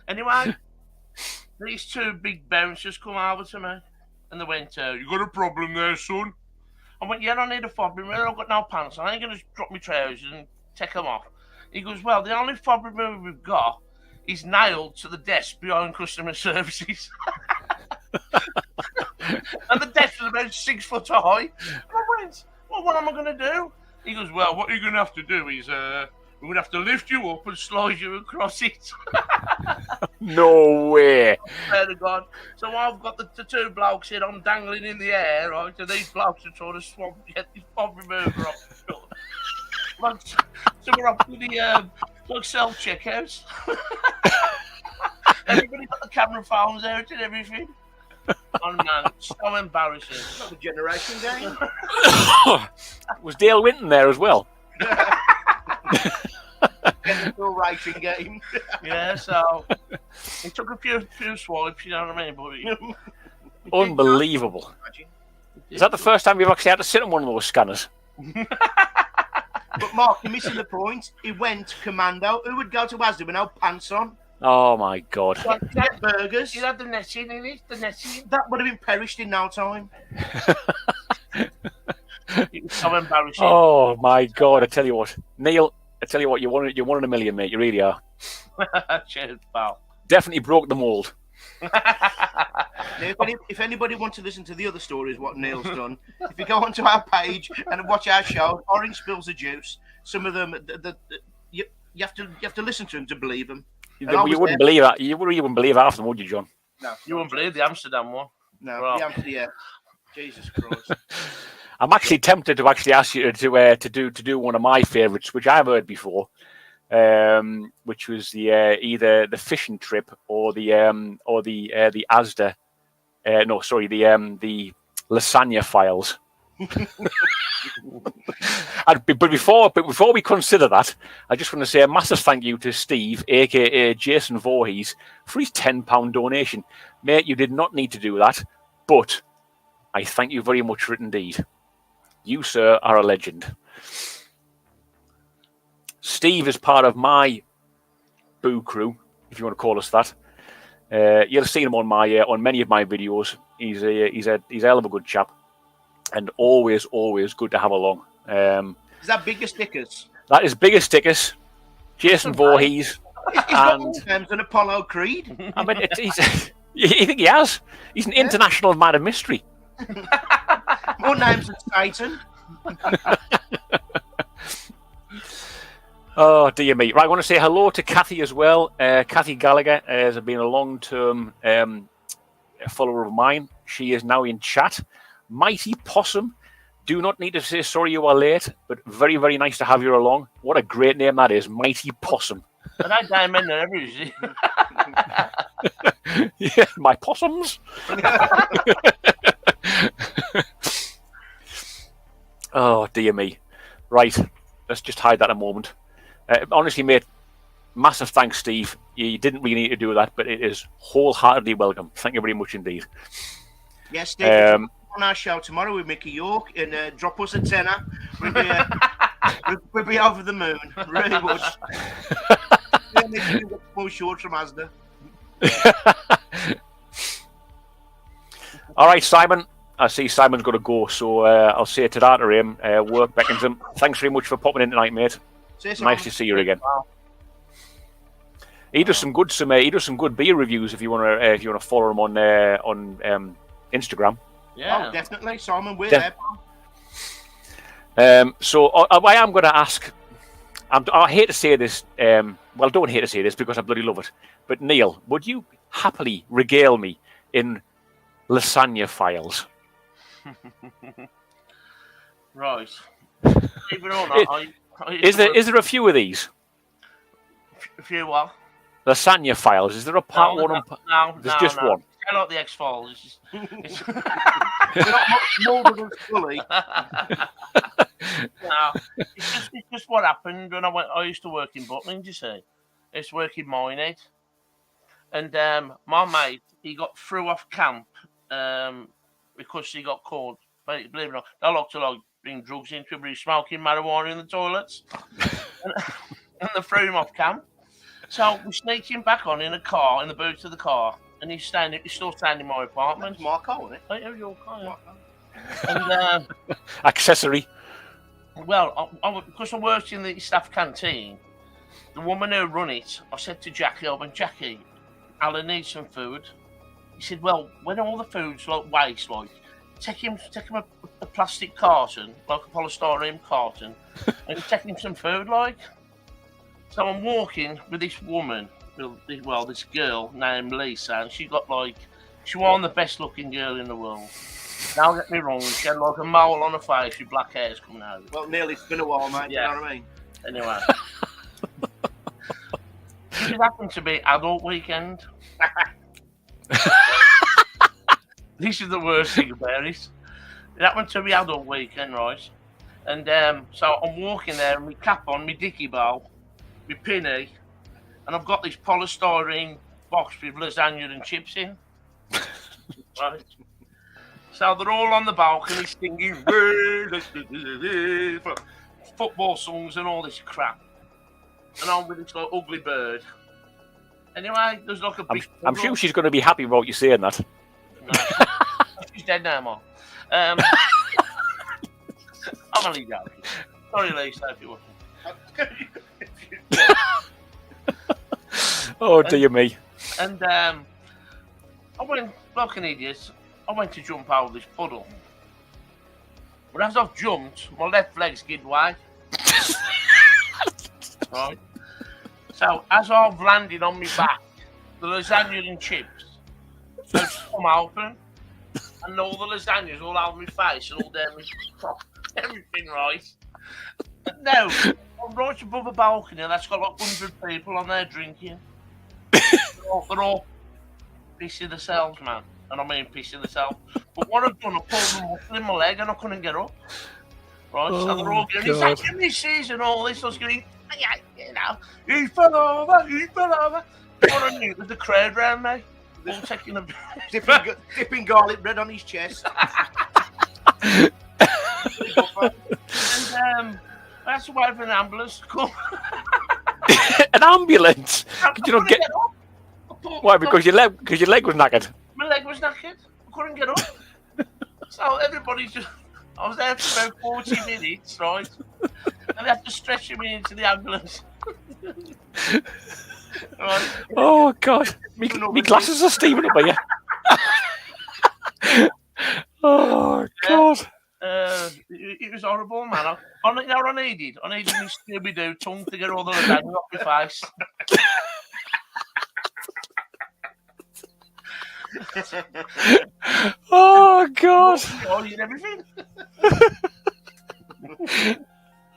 Anyway, these two big bouncers come over to me and they went, you got a problem there, son? I went, yeah, I need a fob remover. I've got no pants. I ain't going to drop my trousers and take them off. He goes, well, the only fob remover we've got is nailed to the desk behind customer services. And the desk was about 6 foot high. And I went, well, what am I going to do? He goes, well, what you're going to have to do is we're going to have to lift you up and slide you across it. No way. Swear to God. So I've got the two blokes here, I'm dangling in the air, right? And these blokes are trying to get this fob remover off. Like, so we're up to the like self-checkouts. Everybody got the camera phones out and everything. Oh man, it's so embarrassing. It's not a generation game. Was Dale Winton there as well? Technical racing game. Yeah, so it took a few swipes, you know what I mean? But Unbelievable. Is that the first time you've actually had to sit on one of those scanners? But Mark, you're missing the point. He went commando. Who would go to Asda with no pants on? Oh my God. Get burgers. you had the netting in it, the netting. That would have been perished in no time. It was so embarrassing. Oh my God. I tell you what. Neil, I tell you what, you're one in a million, mate. You really are. Cheers, pal. Definitely broke the mould. Now, if anybody wants to listen to the other stories, what Neil's done, if you go onto our page and watch our show, Orange Spills of Juice, some of them, you have to listen to them to believe them. You wouldn't believe that. You wouldn't believe half of them, would you, John? No, You wouldn't believe the Amsterdam one. no, Well. yeah. Jesus Christ. I'm actually tempted to actually ask you to do one of my favourites, which I've heard before, which was the either the fishing trip or the Asda. The lasagna files. But before we consider that, I just want to say a massive thank you to Steve, aka Jason Voorhees, for his £10 donation. Mate, you did not need to do that, but I thank you very much for it indeed. You, sir, are a legend. Steve is part of my boo crew, if you want to call us that. You'll have seen him on many of my videos. He's a hell of a good chap, and always good to have along. Is that bigger stickers? That is bigger stickers. Jason Voorhees. He's got more names than Apollo Creed. I mean, you think he has? He's an international man of mystery. More names than Satan. Oh, dear me. Right, I want to say hello to Kathy as well. Kathy Gallagher has been a long-term follower of mine. She is now in chat. Mighty Possum. Do not need to say sorry you are late, but very, very nice to have you along. What a great name that is, Mighty Possum. And I diamond and everything. Yeah, my possums. Oh, dear me. Right, let's just hide that a moment. Honestly, mate, massive thanks, Steve. You didn't really need to do that, but it is wholeheartedly welcome. Thank you very much indeed. Yes, Steve. On our show tomorrow with Mickey York and drop us a tenner. We'll be over the moon. Really would. More short from Asda. All right, Simon. I see Simon's got to go, so I'll say to that to him. Work beckons him. Thanks very much for popping in tonight, mate. Nice to see you again. He does some good beer reviews. If you want to follow him on Instagram. Yeah, definitely, Simon. We're there. So I am going to ask. I hate to say this. Well, I don't hate to say this because I bloody love it. But Neil, would you happily regale me in lasagna files? Right. Even or not, is there a few of these? A few what? Lasagna files. Is there a part one? There's just one. I like the X-Files. It's We're not much more than Scully. No, it's just what happened when I used to work in Butlins, you see. I used to work in Minehead. And my mate, he got through off camp because he got caught. Believe it or not, they like to bring drugs into him, but he's smoking marijuana in the toilets. and they threw him off camp. So we sneaked him back on in a car, in the boot of the car, and he's still standing in my apartment. That's my car, isn't it? Oh, yeah, your car, yeah. And Accessory. well, because I worked in the staff canteen, the woman who run it, I said to Jackie, Jackie, Alan needs some food. He said, well, when all the food's like waste, like, take him a plastic carton, like a polystyrene carton, and take him some food, like. So I'm walking with this woman, this girl named Lisa, and she wasn't the best looking girl in the world. Don't get me wrong, she had like a mole on her face with black hairs coming out. Well, nearly, it's been a while, mate. Yeah. You know what I mean? Anyway. It happened to be adult weekend. This is the worst thing about it. It happened to be adult weekend, right? And so I'm walking there, and my cap on, my dicky bow, my pinny, and I've got this polystyrene box with lasagna and chips in. Right? So they're all on the balcony singing football songs and all this crap. And I'm with this like ugly bird. Anyway, there's like a big... I'm sure she's going to be happy about you saying that. No, she's dead now, Mom. I'm only joking. Sorry, Lisa, if you wasn't. Oh, dear me. And I went, like an idiot, I went to jump out of this puddle. But as I've jumped, my left leg's given way. Right? So, as I've landed on my back, the lasagna and chips have come open, and all the lasagnas all over my face and all down my top, everything, right? And now, I'm right above a balcony that's got like 100 people on there drinking. They're all pissing themselves, man. And I mean pissing themselves. But what I've done, I pulled a muscle in my leg and I couldn't get up. Right? So they're all going, it's like misses and all this. I was going, you know, he fell over. What I knew was the crowd round me. All taking a dipping garlic bread on his chest. And I had to wait for an ambulance to come. An ambulance? Could you not get? Why? Because your leg was knackered. My leg was knackered. I couldn't get up. So everybody just... I was there for about 40 minutes, right? And they had to stretch me into the ambulance. Right. Oh, God. Me glasses are steaming up here. Oh, God. It was horrible, man. I needed my Scooby-Doo tongue to get all the lasagna off my face. Oh, God. Oh, you everything.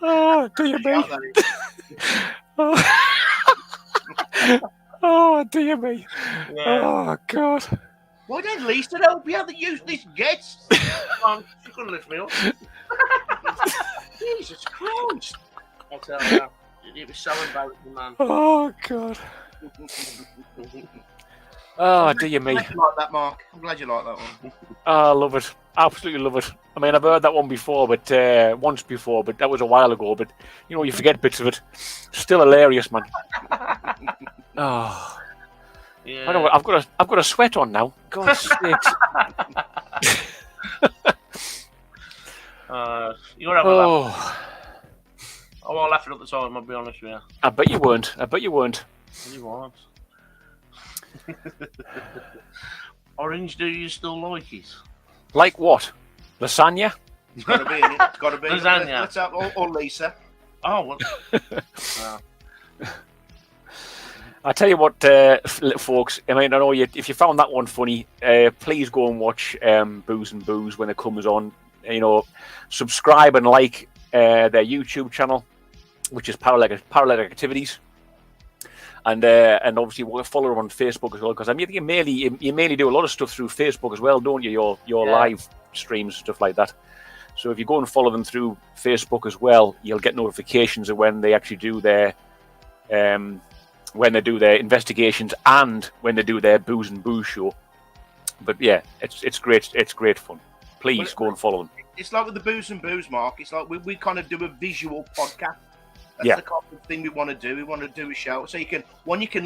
Oh, dear me. Oh, dear me. Yeah. Oh, God. Why didn't Lisa help you? That useless guest. She couldn't lift me up. Jesus Christ. I'll tell you. It was so embarrassing, man. Oh, God. Oh, dear me. I'm glad you like that, Mark. I'm glad you like that one. I love it. Absolutely love it. I mean, I've heard that one before, but once before, but that was a while ago. But, you know, you forget bits of it. Still hilarious, man. Oh. Yeah. I know what, I've got a sweat on now. God's sakes. You gotta have a laugh. I won't laugh at the time, I'll be honest with you. I bet you weren't. You won't. Orange, do you still like it? Like what? Lasagna? It's got to be in it. It's got to be. Lasagna. Let's have, or Lisa. Oh, well. I tell you what, folks. I mean, I know if you found that one funny, please go and watch Booze and Booze when it comes on. You know, subscribe and like their YouTube channel, which is Para-Letic Activities, and obviously we'll follow them on Facebook as well. Because I mean, you mainly do a lot of stuff through Facebook as well, don't you? Your live streams, stuff like that. So if you go and follow them through Facebook as well, you'll get notifications of when they actually do their when they do their investigations and when they do their Booze and Booze show. But yeah, it's great. It's great fun. Please go and follow them. It's like with the Booze and Booze, Mark. It's like we kind of do a visual podcast. That's Yeah. the kind of thing we want to do. We want to do a show, so you can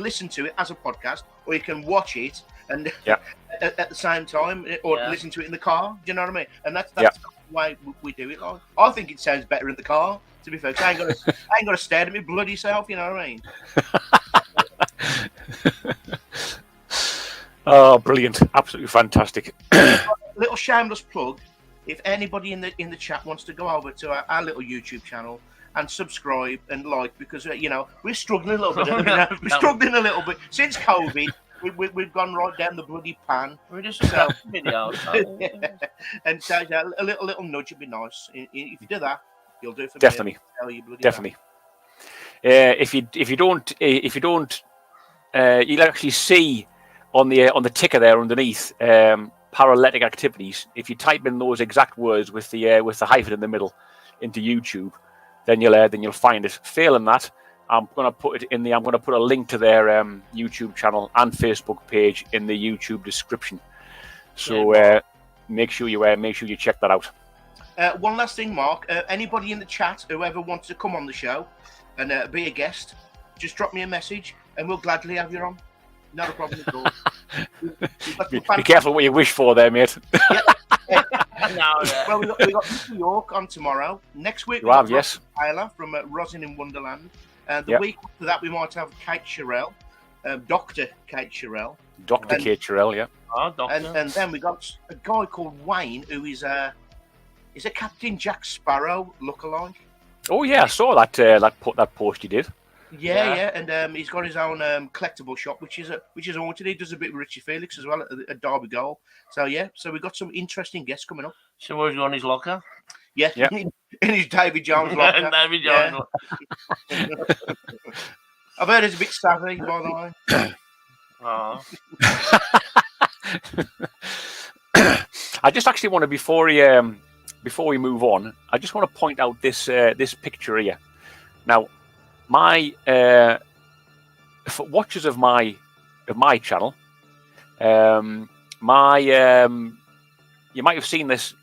listen to it as a podcast, or you can watch it and Yeah. at the same time, or Yeah. listen to it in the car. Do you know what I mean? And that's Yeah. the way we do it. Like, I think it sounds better in the car. To be fair, 'cause I ain't got to stare at me bloody self. You know what I mean? Oh, brilliant! Absolutely fantastic. Little shameless plug. If anybody in the chat wants to go over to our little YouTube channel and subscribe and like, because we're struggling a little bit. We're struggling a little bit since COVID. We've gone right down the bloody pan. We're just some videos. And so a little nudge would be nice. If you do that, you'll do it for Definitely. me. Tell you bloody Definitely. If you don't, you'll actually see on the ticker there underneath Para-Letic Activities. If you type in those exact words with the hyphen in the middle into YouTube, then you'll find it. Failing that, I'm going to put it in I'm going to put a link to their YouTube channel and Facebook page in the YouTube description. So make sure you check that out. One last thing, Mark. Anybody in the chat, whoever wants to come on the show and be a guest, just drop me a message and we'll gladly have you on. Not a problem at all. Be careful what you wish for there, mate. Well, we got New York on tomorrow. Next week, You have, yes. Tyler from Rosin in Wonderland. The Yep. week after that, we might have Kate Sherrill, Dr. Kate Sherrill. Dr. Kate Sherrill, yeah. Oh, doctor. And then we got a guy called Wayne, who is a Captain Jack Sparrow lookalike. Oh yeah, I saw that post you did. Yeah, and he's got his own collectible shop, which is haunted. He does a bit of Richie Felix as well at Derby Goal. So yeah, we got some interesting guests coming up. So where's he on his locker? Yeah, Yeah. in his David Jones locker. David Yeah. Jones. I've heard he's a bit savvy, by the way. Oh. I just actually want to before we move on, I just want to point out this picture here. Now, for watchers of my channel, you might have seen this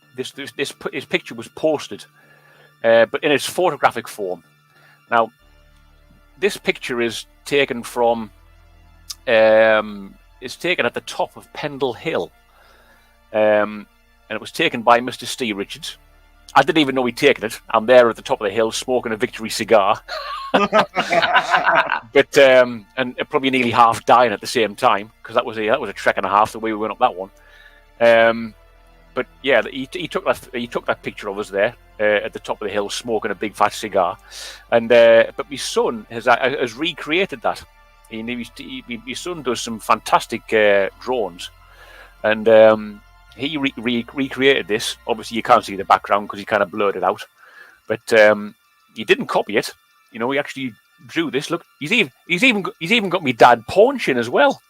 picture was posted, but in its photographic form. Now, this picture is taken from is taken at the top of Pendle Hill, and it was taken by Mr. Steve Richards. I didn't even know he'd taken it. I'm there at the top of the hill smoking a victory cigar, but and probably nearly half dying at the same time because that was a trek and a half the way we went up that one. But yeah, he took that picture of us there at the top of the hill smoking a big fat cigar, and but my son has recreated that. My son does some fantastic drawings, and he recreated this. Obviously, you can't see the background because he kind of blurred it out, but he didn't copy it. He actually drew this. Look, he's even got me dad paunching as well.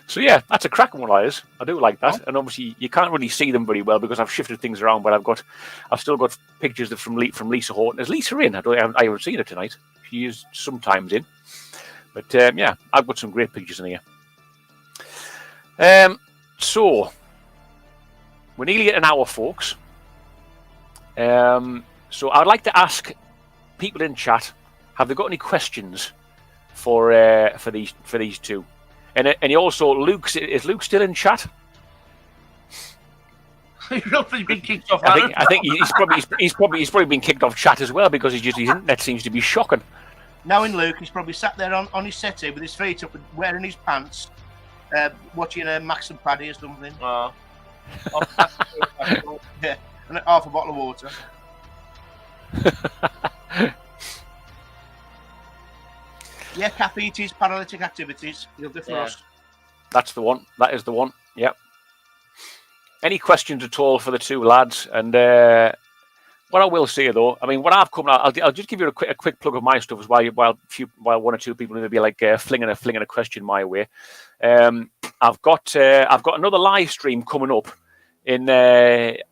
So yeah, that's a cracking one, that is. I do like that, and obviously you can't really see them very well because I've shifted things around. But I've still got pictures from Lisa Horton. Is Lisa in? I haven't seen her tonight. She is sometimes in, but yeah, I've got some great pictures in here. So we're nearly at an hour, folks. So I'd like to ask people in chat: have they got any questions for these two? And also, is Luke still in chat? He's been kicked off. I think he's probably been kicked off chat as well because his internet seems to be shocking. Knowing Luke, he's probably sat there on his settee with his feet up, wearing his pants, watching Max and Paddy or something. Oh. Yeah, and half a bottle of water. Yeah, Kathy, it is Paralytic Activities. You'll do for us. That's the one. That is the one. Yep. Any questions at all for the two lads? And what I will say though, I mean, what I've come out, I'll just give you a quick plug of my stuff as well. While one or two people may be like flinging a question my way. I've got another live stream coming up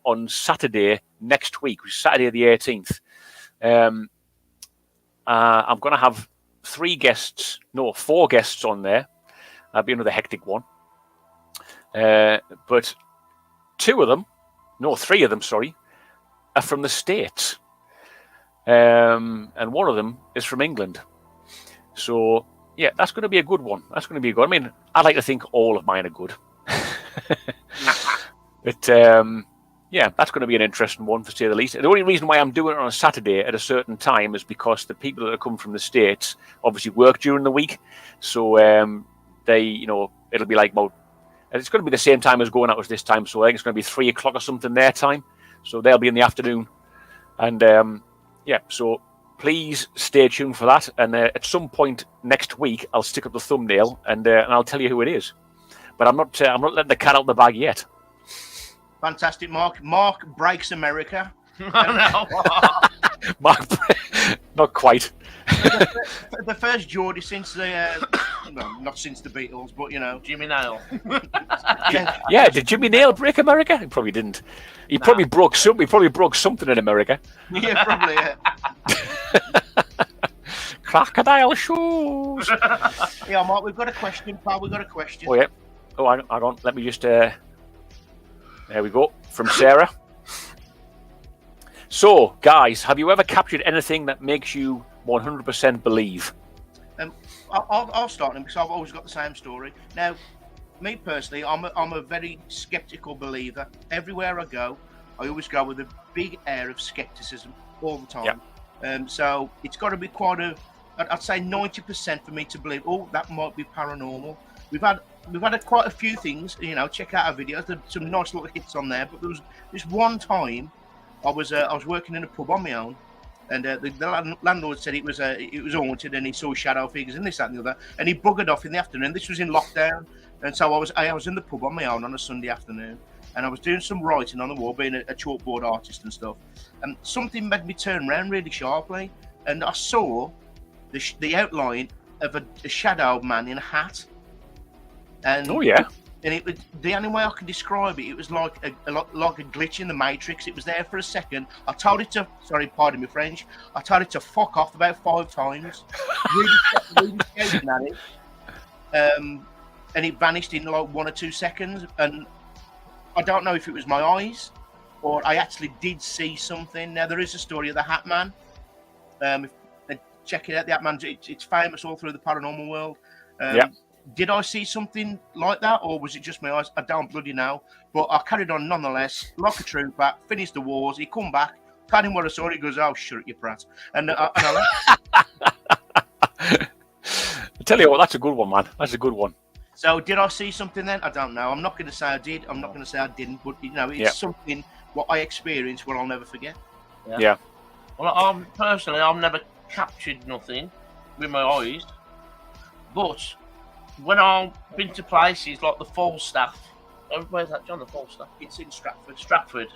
on Saturday next week, which is Saturday the 18th. I'm going to have 4 guests on there. That'll be another hectic one. But 3 of them, are from the States. And one of them is from England. So, yeah, that's going to be a good one. I mean, I'd like to think all of mine are good. But, yeah, that's going to be an interesting one, to say the least. The only reason why I'm doing it on a Saturday at a certain time is because the people that come from the States obviously work during the week. So it'll be like about, and it's going to be the same time as going out as this time. So I think it's going to be 3 o'clock or something their time. So they'll be in the afternoon. And yeah, so please stay tuned for that. And at some point next week, I'll stick up the thumbnail and I'll tell you who it is. But I'm not letting the cat out of the bag yet. Fantastic, Mark. Mark breaks America. Mark, not quite. The first Geordie since not since the Beatles, but Jimmy Nail. Yeah, did Jimmy Nail break America? He probably didn't. He probably broke something. He probably broke something in America. Yeah, probably. Yeah. Crocodile shoes. Yeah, Mark, we've got a question, pal. We've got a question. Oh yeah. Oh, hang on. Let me just. There we go. From Sarah. So, guys, have you ever captured anything that makes you 100% believe? I'll start them because I've always got the same story. Now, me personally, I'm a very skeptical believer. Everywhere I go, I always go with a big air of skepticism all the time. Yeah. So it's got to be I'd say 90% for me to believe. Oh, that might be paranormal. We've had quite a few things. Check out our videos. There's some nice little hits on there. But there was this one time I was working in a pub on my own, and the landlord said it was haunted, and he saw shadow figures and this, that, and the other, and he buggered off in the afternoon. This was in lockdown, and so I was in the pub on my own on a Sunday afternoon, and I was doing some writing on the wall, being a chalkboard artist and stuff, and something made me turn around really sharply, and I saw the outline of a shadow man in a hat. And oh yeah. And it was the only way I can describe it. It was like a glitch in the Matrix. It was there for a second. I told it to, sorry, pardon me French. I told it to fuck off about 5 times. Really shouting at it. And it vanished in like 1 or 2 seconds. And I don't know if it was my eyes or I actually did see something. Now there is a story of the Hat Man. Check it out. The Hat Man. It's famous all through the paranormal world. Yeah. Did I see something like that, or was it just my eyes? I don't bloody know. But I carried on nonetheless, like a trooper, finished the wars. He come back, told him what I saw. He goes, "Oh, shut you prat." And I tell you what, that's a good one, man. That's a good one. So did I see something then? I don't know. I'm not going to say I did. I'm not going to say I didn't. But it's something what I experienced what I'll never forget. Yeah. Well, I've never captured nothing with my eyes, but when I've been to places like the Falstaff, where's that, John? The Falstaff? It's in Stratford. Stratford.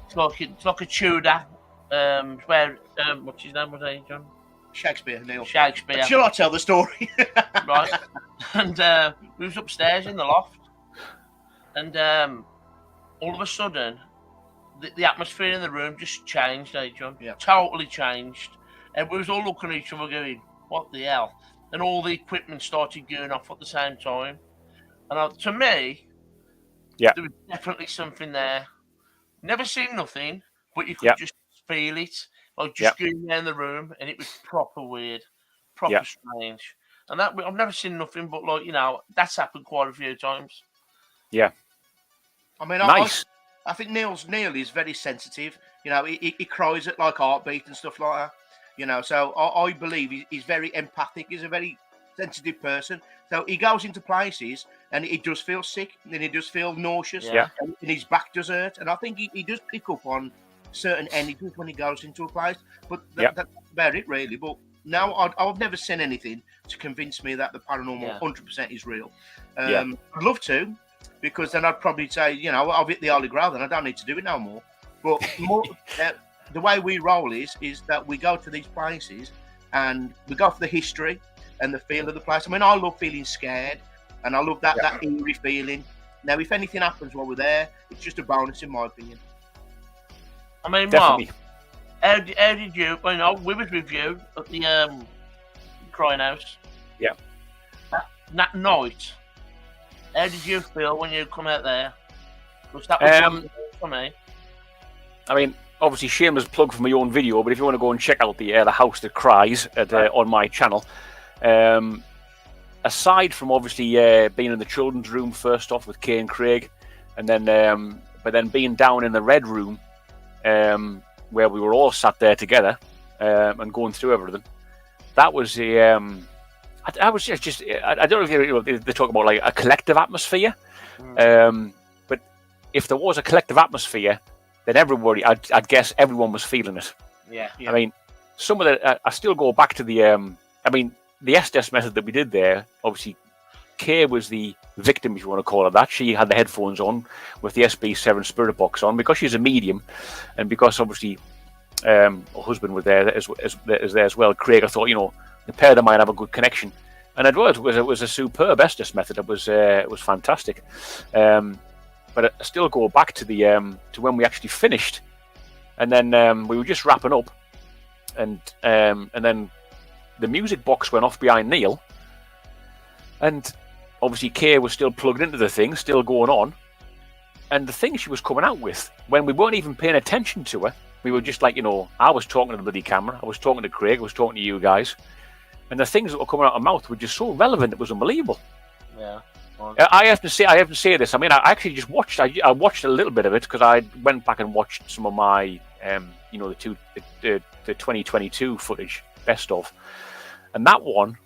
It's like a Tudor. Where what's his name? Was he, John? Shakespeare, Neil. Shakespeare. Shall I tell the story? Right. And we was upstairs in the loft, and all of a sudden, the atmosphere in the room just changed, John? Yeah. Totally changed. And we was all looking at each other going, what the hell? And all the equipment started going off at the same time. And to me, there was definitely something there. Never seen nothing, but you could just feel it. Like just going around the room, and it was proper weird, proper strange. And that I've never seen nothing, but that's happened quite a few times. Yeah. I mean, nice. I think Neil is very sensitive. He cries at like heartbeat and stuff like that. So I believe he's very empathic. He's a very sensitive person. So he goes into places and he does feel sick and he does feel nauseous and his back does hurt. And I think he does pick up on certain energies when he goes into a place. But that's about it, really. But now I've never seen anything to convince me that the paranormal 100% is real. I'd love to, because then I'd probably say, I've hit the Holy Grail and I don't need to do it no more. But more... the way we roll is that we go to these places and we go for the history and the feel of the place. I mean, I love feeling scared and I love that eerie feeling. Now, if anything happens while we're there, it's just a bonus in my opinion. I mean, definitely. Mark, How did you? Well, no, we was with you at the crying house. Yeah. That night, how did you feel when you come out there? Because that was one for me. I mean, obviously, shameless plug for my own video, but if you want to go and check out the House That Cries on my channel, aside from obviously being in the children's room first off with Kay and Craig, and then but then being down in the red room where we were all sat there together and going through everything, that was I was just I don't know if they talk about like a collective atmosphere, but if there was a collective atmosphere, then everybody, I'd guess everyone was feeling it. Yeah. I mean, some of the I still go back to the I mean, the SDS method that we did there, obviously, Kay was the victim, if you want to call it that. She had the headphones on with the SB7 Spirit Box on because she's a medium, and because obviously her husband was there as well. Craig, I thought, the pair of them might have a good connection, and it was a superb SDS method. It was fantastic. But I still go back to the to when we actually finished, and then we were just wrapping up, and then the music box went off behind Neil, and obviously Kay was still plugged into the thing, still going on, and the thing she was coming out with, when we weren't even paying attention to her, we were just like, I was talking to the bloody camera, I was talking to Craig, I was talking to you guys, and the things that were coming out of her mouth were just so relevant, it was unbelievable. Yeah. I have to say this. I mean, I actually just watched. I watched a little bit of it because I went back and watched some of my, the 2022 footage, best of, and that one,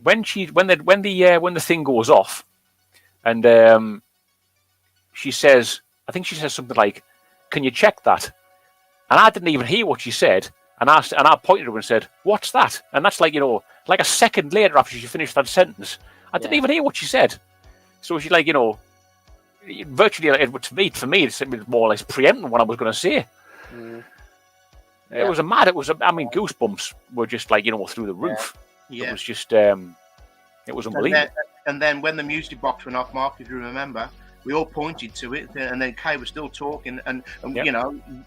when the thing goes off, and she says, I think she says something like, "Can you check that?" And I didn't even hear what she said, and I pointed to her and said, "What's that?" And that's like like a second later after she finished that sentence. I didn't even hear what she said. So she virtually, for me, it's more or less preempting what I was going to say. It was goosebumps were just through the roof. Yeah. It was just, it was unbelievable. And then when the music box went off, Mark, if you remember, we all pointed to it, and then Kay was still talking, and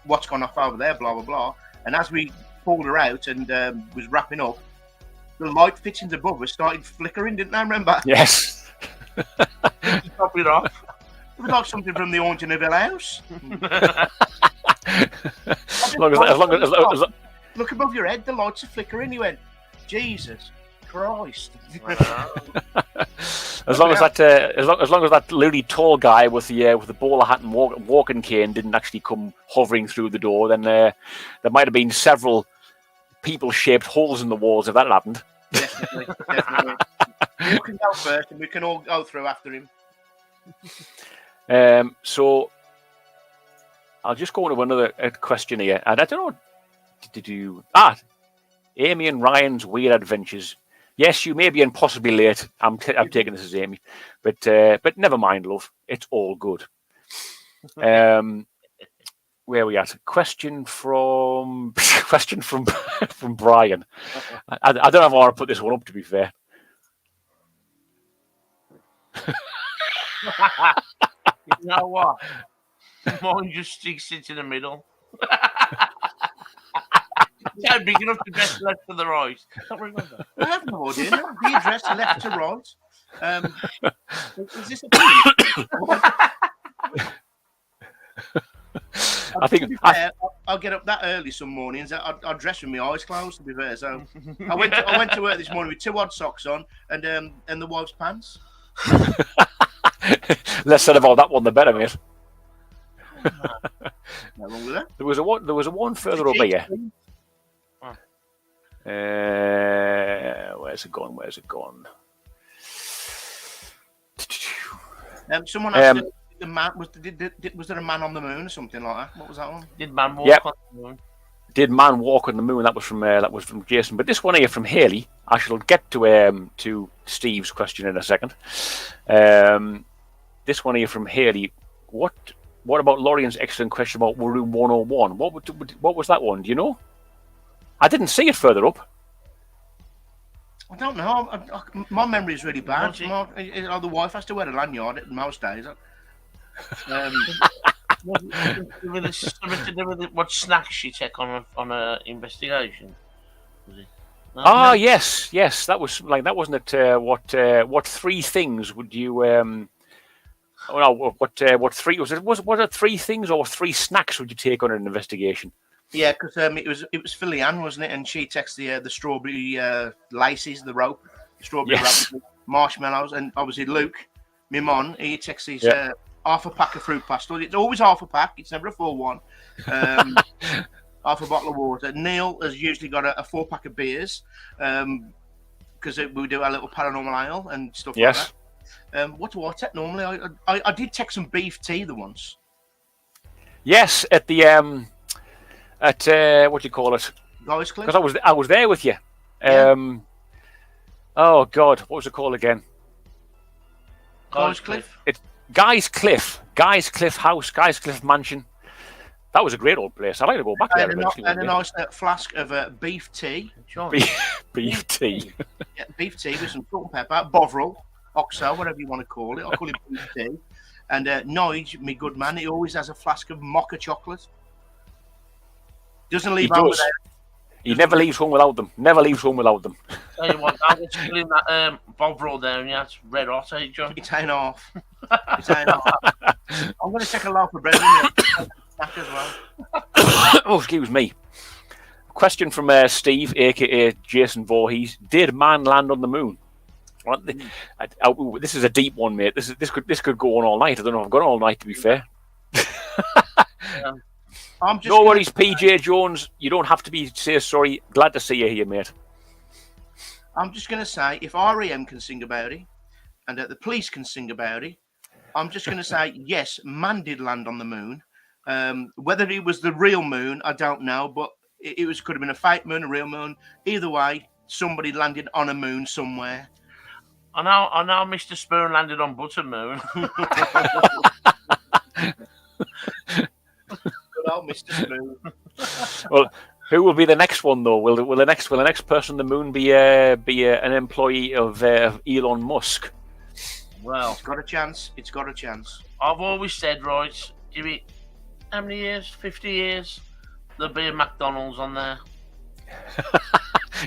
what's gone off over there, blah, blah, blah. And as we pulled her out and was wrapping up, the light fittings above us started flickering, didn't they? Remember? Yes. Top it off. It was like something from the Orange and Neville house. as long as look above your head, the lights are flickering. He went, Jesus Christ. as long as that really tall guy with the bowler hat and walking cane didn't actually come hovering through the door, then there might have been several people-shaped holes in the walls if that had happened. Definitely. You can go first, and we can all go through after him. So I'll just go into another question here, and I don't know. Amy and Ryan's weird adventures. Yes, you may be impossibly late. I'm taking this as Amy, but never mind, love. It's all good. Where are we at? Question from Brian. I don't know if I want to put this one up, to be fair. You know what? Mine just sits in the middle. It's not big enough to dress left to the right. I don't remember. I have no idea. Do you dress left to right? Is this a I think I'll get up that early some mornings. I'll dress with my eyes closed, to be fair. So I went to work this morning with 2 odd socks on and the wife's pants. Less said about that one, the better, mate. No wrong with that. There was a one further up here. Where's it gone? Someone asked the man was there a man on the moon or something like that? What was that one? Did man walk on the moon? Did man walk on the moon? That was from Jason. But this one here from Haley, I shall get to Steve's question in a second. This one here from Haley. What about Lorian's excellent question about room 101? What was that one? Do you know? I didn't see it further up. I don't know. My memory is really bad. The wife has to wear a lanyard most days. Something to do with what snacks you take on a investigation. Was it? No? Ah, yes. That was like that, wasn't it? What three things would you? Oh no, what three was it? Was it three things or three snacks would you take on an investigation? Yeah, because it was for Leanne, wasn't it? And she takes the strawberry laces, the rope, strawberry Yes. wrap, marshmallows, and obviously Luke, my mon, he takes his half a pack of fruit pastels. It's always half a pack. It's never a full one. Half a bottle of water. Neil has usually got a 4-pack of beers because we do our little paranormal ale and stuff like that. What do I take normally? I did take some beef tea the once. Yes, at the what do you call it? Guys Cliff? Because I was there with you. Yeah. Oh God, what was it called again? Guys Cliff? It's Guy's Cliff House, Guy's Cliff Mansion. That was a great old place. I'd like to go back there eventually. And a nice flask of beef tea. Beef tea. Yeah, beef tea with some salt and pepper, Bovril, Oxo, whatever you want to call it. I call it beef tea. And Nige, me good man, he always has a flask of mocha chocolate. Doesn't leave home without. He never leaves home without them. Never leaves home without them. Tell you what, I'm just filling that Bovril down. Yeah, it's red hot, eh, John? It's ain't off. I'm going to take a loaf of bread with me. Snack as well. Oh, excuse me. Question from Steve, aka Jason Voorhees. Did man land on the moon? This is a deep one, mate. This could go on all night. I don't know if I've got all night, to be fair. No worries, PJ Jones. You don't have to say sorry. Glad to see you here, mate. I'm just going to say, if REM can sing about it, and the police can sing about it, I'm just going to say, yes, man did land on the moon. Whether it was the real moon, I don't know, but could have been a fake moon, a real moon. Either way, somebody landed on a moon somewhere. I know Mr. Spoon landed on Butter Moon. Good old Mr. Spoon. Well, who will be the next one though? Will the next person on the moon be an employee of Elon Musk? Well, it's got a chance. I've always said, right, give it how many years? 50 years. There'll be a McDonald's on there.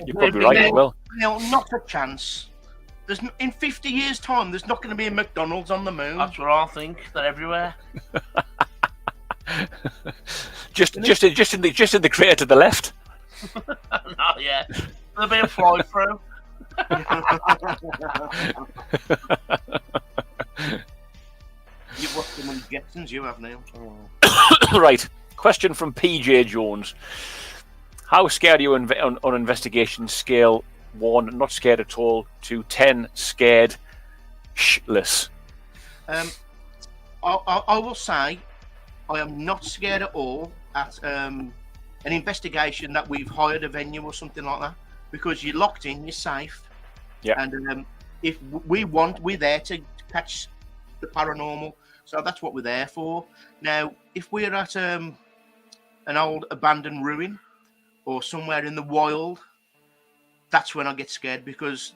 You're probably right as well. No, not a chance. In 50 years' time, there's not going to be a McDonald's on the moon. That's what I think. They're everywhere. just in the crater to the left. No, yeah. There'll be a fly-through. You've watched them on Jetsons, you have, Neil. Right. Question from PJ Jones. How scared are you on an investigation scale 1, not scared at all, to 10, scared shitless? I will say I am not scared at all at an investigation that we've hired a venue or something like that, because you're locked in, you're safe. Yeah. And if we're there to catch the paranormal, so that's what we're there for. Now, if we're at an old abandoned ruin or somewhere in the wild, that's when I get scared, because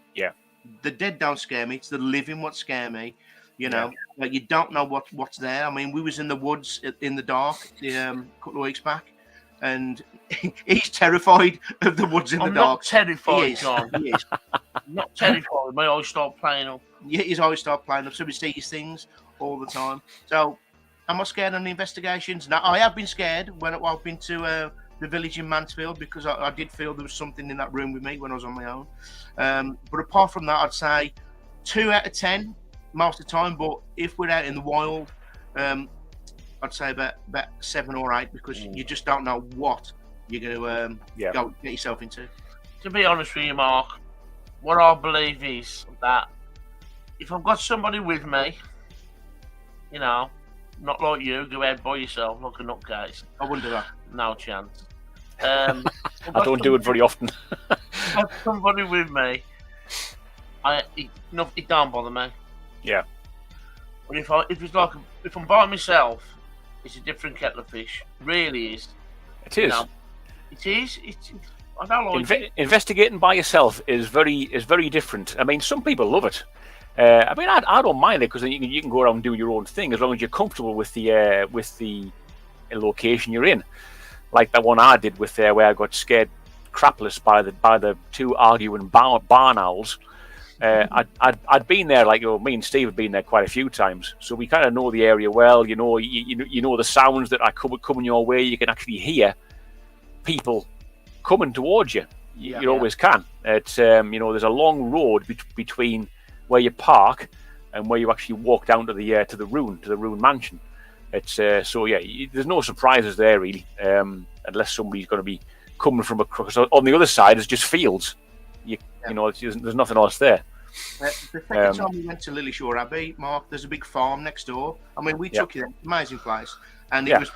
the dead don't scare me. It's the living what scare me. You know, like you don't know what's there. I mean, we was in the woods in the dark a couple of weeks back, and he's terrified of the woods in the dark. I'm not terrified, John. He is. I'm not terrified. My eyes start playing up. Yeah, his eyes start playing up, so we see these things all the time. So, am I scared on the investigations? No, I have been scared when I've been to the village in Mansfield, because I did feel there was something in that room with me when I was on my own. But apart from that, I'd say 2 out of 10 most of the time. But if we're out in the wild, I'd say about 7 or 8, because you just don't know what you're going to go get yourself into. To be honest with you, Mark, what I believe is that if I've got somebody with me, you know, not like you, go out by yourself like a nutcase. I wouldn't do that. No chance. I don't do it very often. Have somebody with me, it don't bother me. Yeah. But if I'm by myself, it's a different kettle of fish. Really is. It is. You know, it is. I don't like it. Investigating by yourself is very different. I mean, some people love it. I mean, I don't mind it because you can go around and do your own thing as long as you're comfortable with the location you're in. Like that one I did with where I got scared crapless by the two arguing barn owls. I'd been there, like me and Steve had been there quite a few times, so we kind of know the area well. You know the sounds that are coming your way. You can actually hear people coming towards you. You always can. It's there's a long road between where you park and where you actually walk down to the ruin mansion. It's there's no surprises there really, unless somebody's going to be coming from across. On the other side is just fields. There's nothing else there. The second time we went to Lillishore Abbey, Mark, there's a big farm next door. I mean, we took it, amazing place, and it was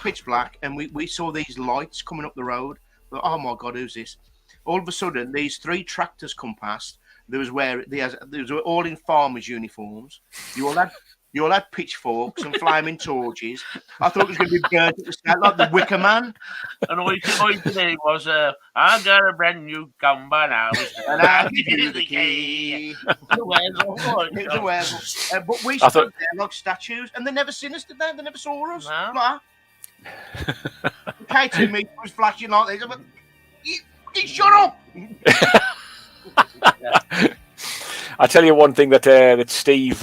pitch black, and we saw these lights coming up the road. But, oh my God, who's this? All of a sudden, these 3 tractors come past. They were all in farmers' uniforms. You all had pitchforks and flaming torches. I thought it was going to be burnt at the start, like the Wicker Man. And all you could hear was, I got a brand new combo now. And I give you the key. It was a werewolf. But we stood there like statues, and they never seen us, did they? They never saw us. No. Like, Katie and me was flashing like this. But, you shut up! I tell you one thing that Steve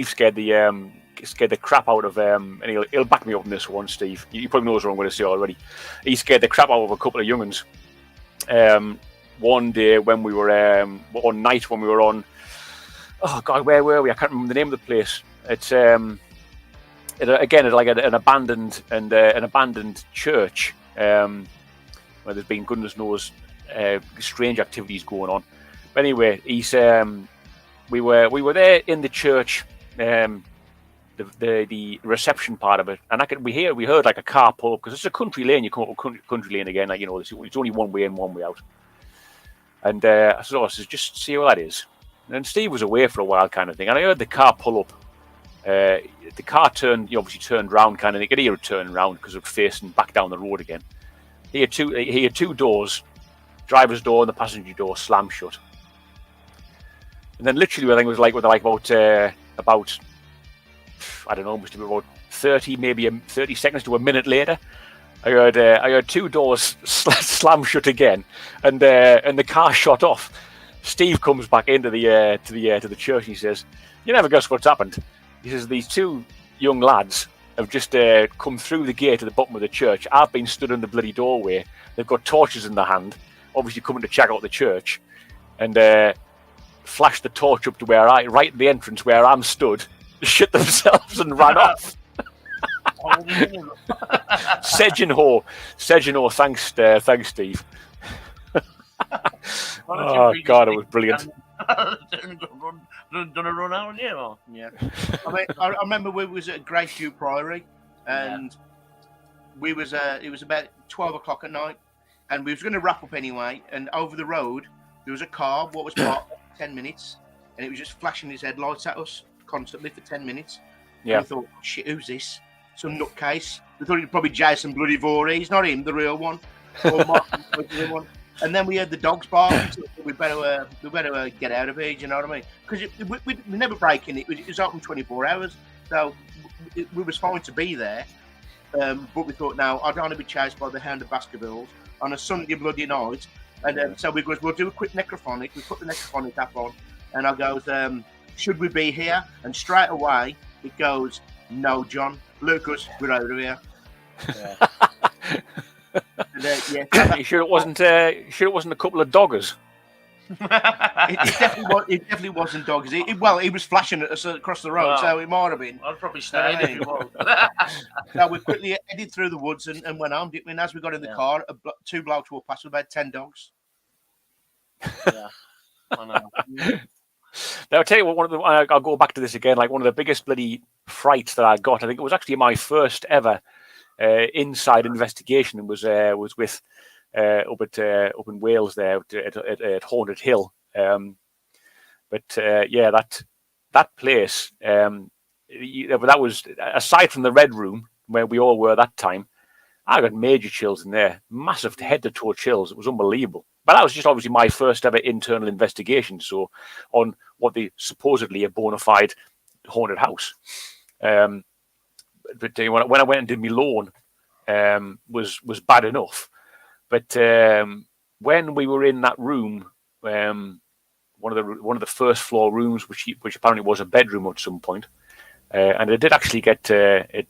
scared the crap out of, and he'll back me up on this one, Steve. You probably knows what I'm going to say already. He scared the crap out of a couple of young'uns. One day when we were one night when we were on, oh God, where were we? I can't remember the name of the place. It's again like an abandoned church where there's been goodness knows strange activities going on. But anyway, we were there in the church, the reception part of it, and we heard like a car pull up because it's a country lane. You come up a country lane again, like it's only one way in, one way out. And I said, just see what that is. And Steve was away for a while, kind of thing, and I heard the car pull up. The car obviously turned round, kind of. You could hear it turning round because it was facing back down the road again. He had two doors, driver's door and the passenger door slammed shut. And then literally, I think it was about I don't know, must have been about 30 seconds to a minute later, I heard 2 doors slam shut again, and the car shot off. Steve comes back into the church and he says, "You never guess what's happened." He says, "These 2 young lads have just come through the gate at the bottom of the church. I've been stood in the bloody doorway. They've got torches in their hand, obviously coming to check out the church, and flashed the torch up to right at the entrance where I'm stood, shit themselves and ran off." Sedge ho, thanks, Steve. Oh God, it was brilliant. Done a run out on you, or? Yeah. I mean, I remember we was at Graceview Priory, and it was about 12 o'clock at night, and we was going to wrap up anyway. And over the road there was a car. What was parked 10 minutes, and it was just flashing his headlights at us constantly for 10 minutes. Yeah. And we thought, shit, who's this? Some nutcase. We thought it was probably Jason Bloody Voorhees, not him, the real one. Or Martin, the real one. And then we heard the dogs bark. So we better get out of here. Do you know what I mean? Because we never break in. It was open 24 hours, so we was fine to be there. But we thought, now I don't want to be chased by the Hound of Baskervilles on a Sunday bloody night. And so we'll do a quick necrophonic. We put the necrophonic app on, and I goes, "Should we be here?" And straight away it goes, "No, John, Lucas, we're out of here." Yeah. You sure it wasn't a couple of doggers? It definitely wasn't doggers. He was flashing at us across the road, so it might have been. I'd probably stayed if it was. So we quickly headed through the woods and went home. And as we got in the car, 2 blokes walked past with about 10 dogs. Yeah, I know. Now, I'll tell you what. I'll go back to this again. Like one of the biggest bloody frights that I got. I think it was actually my first ever inside investigation. It was with up in Wales there at Haunted Hill. But that place. That was aside from the Red Room where we all were that time. I got major chills in there, massive head to toe chills. It was unbelievable. but that was just obviously my first ever internal investigation. So on what they supposedly a bona fide haunted house. But when I went and did my lawn, was bad enough. But when we were in that room, one of the first floor rooms, which apparently was a bedroom at some point, and it did actually get the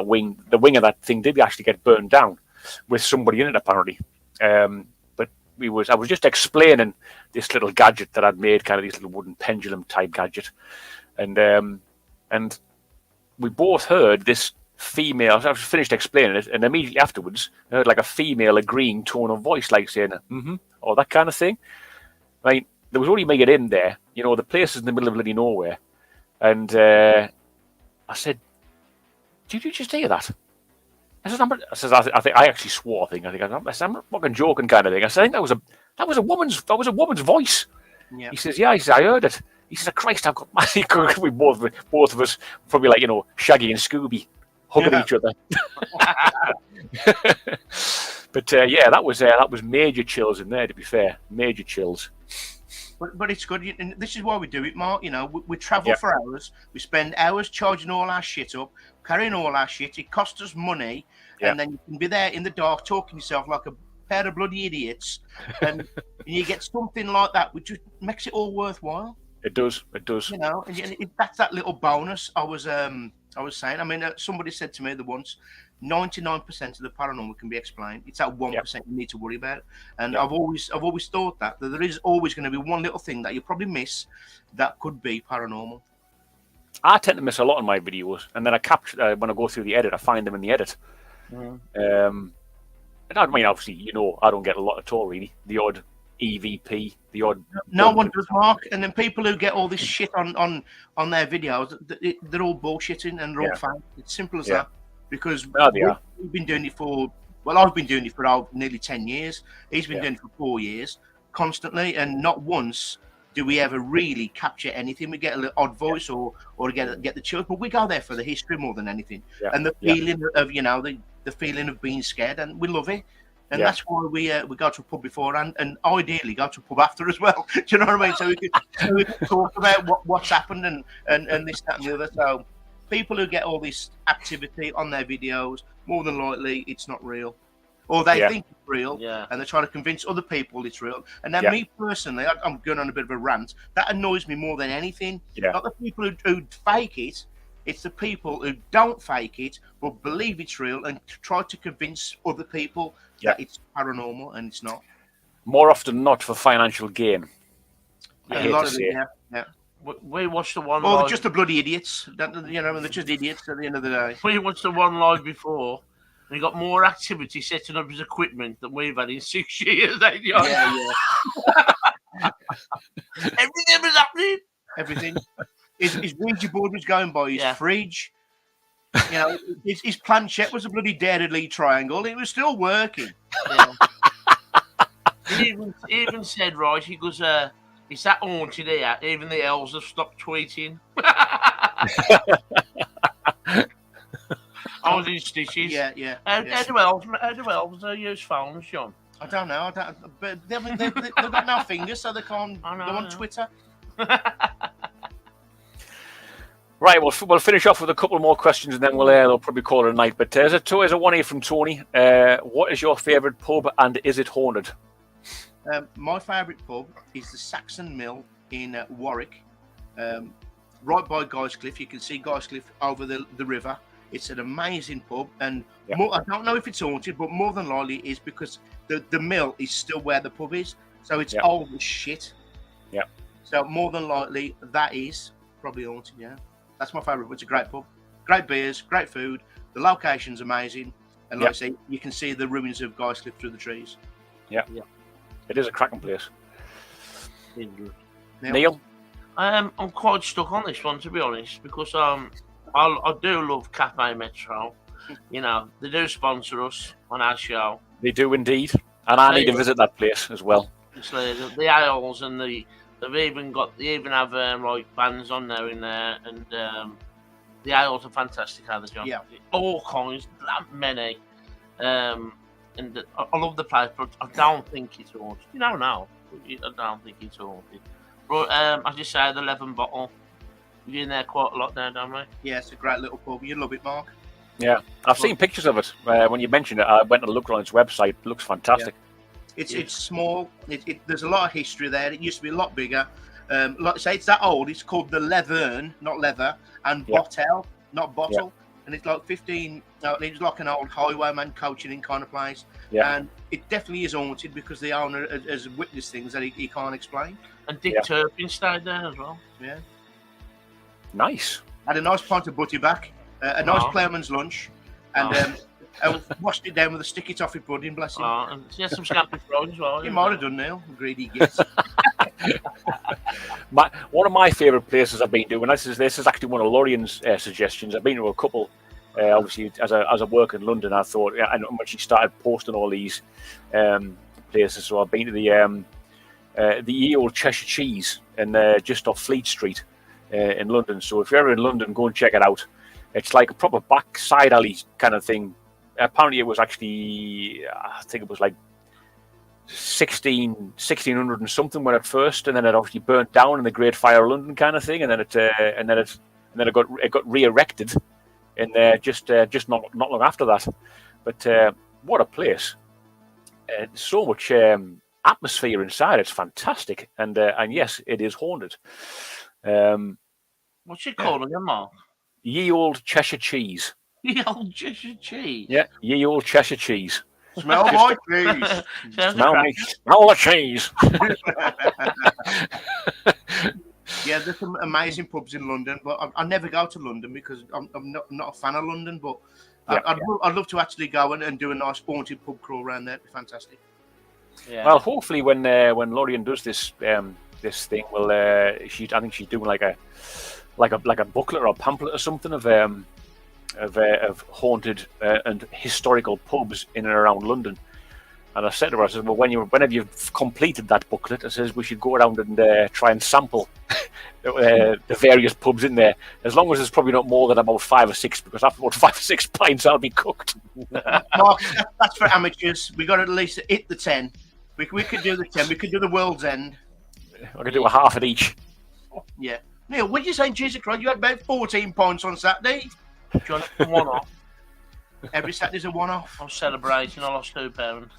wing of that thing did actually get burned down with somebody in it apparently. But I was just explaining this little gadget that I'd made, kind of this little wooden pendulum type gadget, and we both heard this female. I was finished explaining it, and immediately afterwards, I heard like a female agreeing tone of voice, like saying "mm-hmm" or that kind of thing. Right? There was only me in there. The place is in the middle of bloody nowhere, and I said, "Did you just hear that?" I said, I think I actually swore. I think I'm not fucking joking, kind of thing. I said, I think that was a woman's voice. Yeah. He says, "Yeah." He says, "I heard it." He says, "Christ, I've got." We both of us probably like Shaggy and Scooby hugging each other. But yeah, that was major chills in there. To be fair, major chills. But it's good. And this is why we do it, Mark. We travel for hours. We spend hours charging all our shit up, carrying all our shit. It costs us money, and then you can be there in the dark talking to yourself like a pair of bloody idiots, and you get something like that, which just makes it all worthwhile. It does. And that's that little bonus. I was saying. I mean, somebody said to me that once, 99% of the paranormal can be explained. It's that 1% you need to worry about. And I've always thought that there is always going to be one little thing that you probably miss that could be paranormal. I tend to miss a lot in my videos, and then I capture when I go through the edit, I find them in the edit. And I mean, obviously, I don't get a lot at all, really. The odd EVP, the odd. No one does, Mark. And then people who get all this shit on their videos, they're all bullshitting and they're all fake. It's simple as that. Because we've been doing it for, I've been doing it for nearly 10 years. He's been doing it for 4 years, constantly, and not once do we ever really capture anything. We get a little odd voice or get the chills, but we go there for the history more than anything, and the feeling of the feeling of being scared, and we love it. And that's why we go to a pub beforehand, and ideally go to a pub after as well. Do you know what I mean? So we can talk about what's happened and this, that, and the other. So people who get all this activity on their videos, more than likely, it's not real. Or they think it's real, and they try to convince other people it's real. And then me personally, I'm going on a bit of a rant. That annoys me more than anything. Not the people who fake it. It's the people who don't fake it, but believe it's real and try to convince other people that it's paranormal, and it's not. More often than not for financial gain. A lot of it, yeah. We watched the one. Well, they're just the bloody idiots. They're just idiots at the end of the day. We watched the one live before, and he got more activity setting up his equipment than we've had in 6 years. Yeah. Everything was happening. Everything. His Ouija board was going by his fridge. His planchette was a bloody Dairy triangle. It was still working. Yeah. He even said, right, he goes, it's that haunted here. Even the elves have stopped tweeting. I was in stitches. Yeah. How do elves use phones, John? I don't know. But they've got no fingers, so they can't go on Twitter. Right, we'll finish off with a couple more questions, and then they'll probably call it a night. But there's a one here from Tony. What is your favourite pub, and is it haunted? My favourite pub is the Saxon Mill in Warwick, right by Guy's Cliff. You can see Guy's Cliff over the river. It's an amazing pub, and I don't know if it's haunted, but more than likely it is because the mill is still where the pub is, so it's old as shit. Yeah. So more than likely that is probably haunted. Yeah, that's my favourite. It's a great pub, great beers, great food. The location's amazing, and like I say, you can see the ruins of Guy's Cliff through the trees. Yeah. It is a cracking place. Neil? I'm quite stuck on this one, to be honest, because I do love Cafe Metro. They do sponsor us on our show. They do indeed, and I need to visit that place as well. The aisles and they even have like bands on there in there, and the aisles are fantastic. John? Yeah, all kinds, that many. and I love the place, but I don't think it's haunted. You know now, I don't think it's haunted. But as you say, the 11 bottle, we're in there quite a lot now, don't we? Yeah, it's a great little pub. You love it, Mark. Yeah, I've seen pictures of it. When you mentioned it, I went and looked on its website. It looks fantastic. It's small. There's a lot of history there. It used to be a lot bigger. Like I say, it's that old. It's called the Levern, not leather, and Bottle, not bottle. And it's like 15. It's like an old highwayman coaching in kind of place. Yeah. And it definitely is haunted because the owner has witnessed things that he can't explain. And Dick Turpin stayed there as well. Yeah. Nice. Had a nice pint of butty back, a nice ploughman's lunch, and washed it down with a sticky toffee pudding, bless him. And he had some scampi fries as well. He might have done, Neil. Greedy gits. One of my favourite places I've been to, and this is actually one of Lorian's suggestions. I've been to a couple. Obviously, as I work in London, I thought, and when she started posting all these places, so I've been to the ye old Cheshire Cheese, and just off Fleet Street in London. So if you're ever in London, go and check it out. It's like a proper backside alley kind of thing. Apparently, it was actually, I think it was like 1600 and something when at first, and then it obviously burnt down in the Great Fire of London kind of thing, and then it got re-erected, and just not long after that. But what a place! So much atmosphere inside. It's fantastic, and yes, it is haunted. What's it called again, Mark? Ye old Cheshire Cheese. Ye old Cheshire Cheese. Yeah, ye old Cheshire Cheese. Smell my cheese. Smell the cheese. Yeah, there's some amazing pubs in London, but I never go to London because I'm not a fan of London. But I'd love to actually go and do a nice haunted pub crawl around there. It'd be fantastic. Yeah. Well, hopefully when Lorian does this thing, I think she's doing like a booklet or a pamphlet or something of haunted and historical pubs in and around London. And I said to her, I said, well, whenever you've completed that booklet, I says we should go around and try and sample the various pubs in there, as long as there's probably not more than about 5 or 6, because after about 5 or 6 pints, I'll be cooked. Mark, that's for amateurs. We got to at least hit the 10. We could do the 10. We could do the World's End. I could do a half at each. Yeah. Neil, what did you say, Jesus Christ? You had about 14 points on Saturday. Do you want a one-off? Every Saturday's a one-off. I'm celebrating. I lost £2.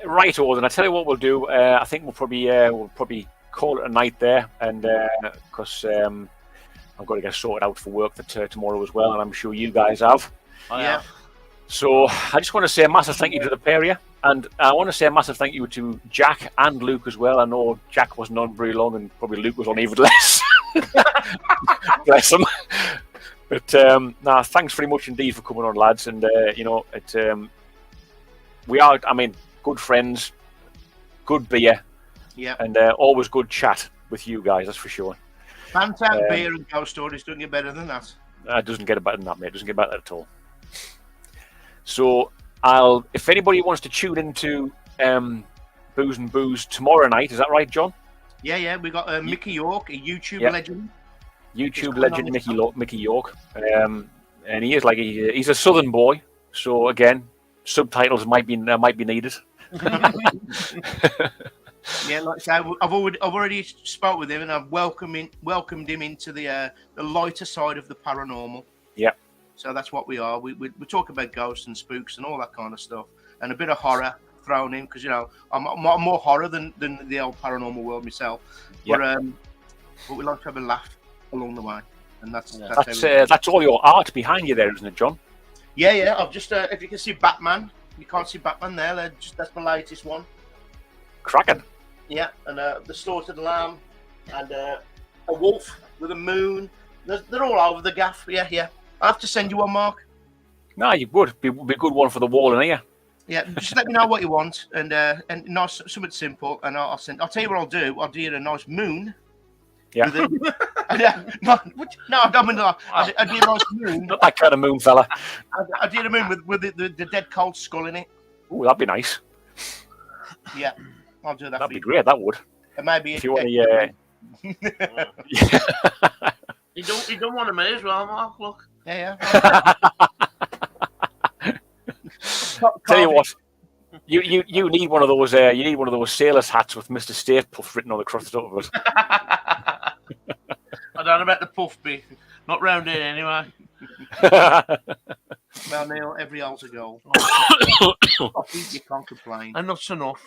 Right, Odin. I tell you what we'll do. I think we'll probably call it a night there, and because I've got to get sorted out for work for tomorrow as well, and I'm sure you guys have. Yeah. So I just want to say a massive thank you to the pair of you, and I want to say a massive thank you to Jack and Luke as well. I know Jack wasn't on very long, and probably Luke was on even less. Bless him. But thanks very much indeed for coming on, lads. And we are, good friends, good beer, and always good chat with you guys. That's for sure. Fantastic beer and ghost stories don't get better than that. It doesn't get better than that, mate. It doesn't get better at all. So if anybody wants to tune into Booze and Booze tomorrow night, is that right, John? Yeah. We got Mickey York, a YouTube legend. YouTube legend Mickey York, and he is he's a Southern boy. So again, subtitles might be needed. Yeah, like I say, I've already spoke with him, and I've welcomed him into the lighter side of the paranormal. Yeah. So that's what we are. We talk about ghosts and spooks and all that kind of stuff, and a bit of horror thrown in because I'm more horror than the old paranormal world myself. But we like to have a laugh along the way, and that's all your art behind you there, isn't it, John? Yeah. I've just if you can see Batman, you can't see Batman there. That's my latest one. Cracking. Yeah, and the slaughtered lamb, and a wolf with a moon. They're all over the gaff. Yeah. I have to send you one, Mark. No, you would be a good one for the wall in here. Yeah, just let me know what you want, and nice, something simple, and I'll send. I'll tell you what I'll do. I'll do you a nice moon. Yeah. No, I don't mean that. I do a nice moon. Not that kind of moon, fella. I did a moon with the dead cold skull in it. Oh, that'd be nice. Yeah, I'll do that. That'd be great. That would. And maybe if you want to. You don't want to me as well, Mark. Look. Yeah. Tell you what, you need one of those. You need one of those sailors hats with Mr. Stay Puft written all across the top of it. I don't know about the puff bit. Not round here anyway. Well, Neil, every altar goal. You can't complain. And that's enough.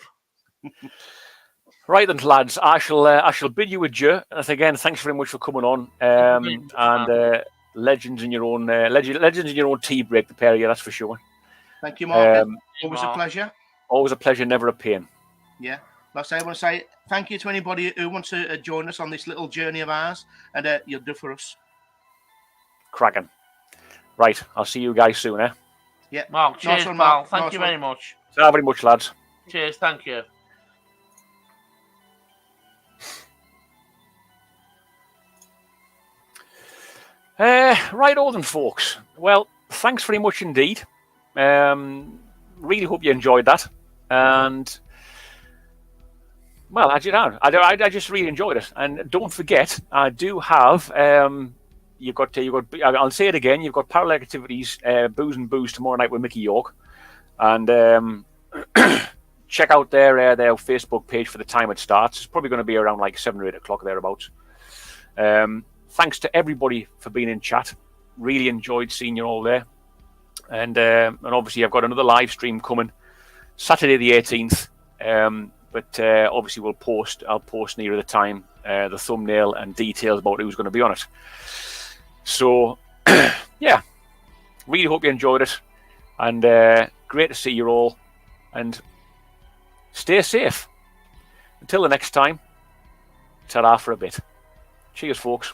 Right then, lads. I shall bid you adieu. And again, thanks very much for coming on. And legends in your own legends in your own tea break, the pair of you. That's for sure. Thank you, Mark. Always a Mark. pleasure. Always a pleasure, never a pain. Yeah. Like I say, I want to say thank you to anybody who wants to join us on this little journey of ours, and you'll do for us. Cracking. Right, I'll see you guys soon, eh? Yeah. Mark, cheers, Nice one, pal. Mark. Thank Nice you one. very much. Thank you very much, lads. Cheers, thank you. Right on then, folks. Well, thanks very much indeed. Really hope you enjoyed that. And well, I just really enjoyed it. And don't forget, I do have you've got I'll say it again. You've got Paralytic Activities, Booze and Booze tomorrow night with Mickey York, and check out their Facebook page for the time it starts. It's probably going to be around like 7 or 8 o'clock thereabouts. Thanks to everybody for being in chat. Really enjoyed seeing you all there. And obviously I've got another live stream coming Saturday the 18th. But obviously I'll post nearer the time the thumbnail and details about who's going to be on it. So yeah, really hope you enjoyed it, and great to see you all, and stay safe. Until the next time, ta-ra for a bit. Cheers, folks.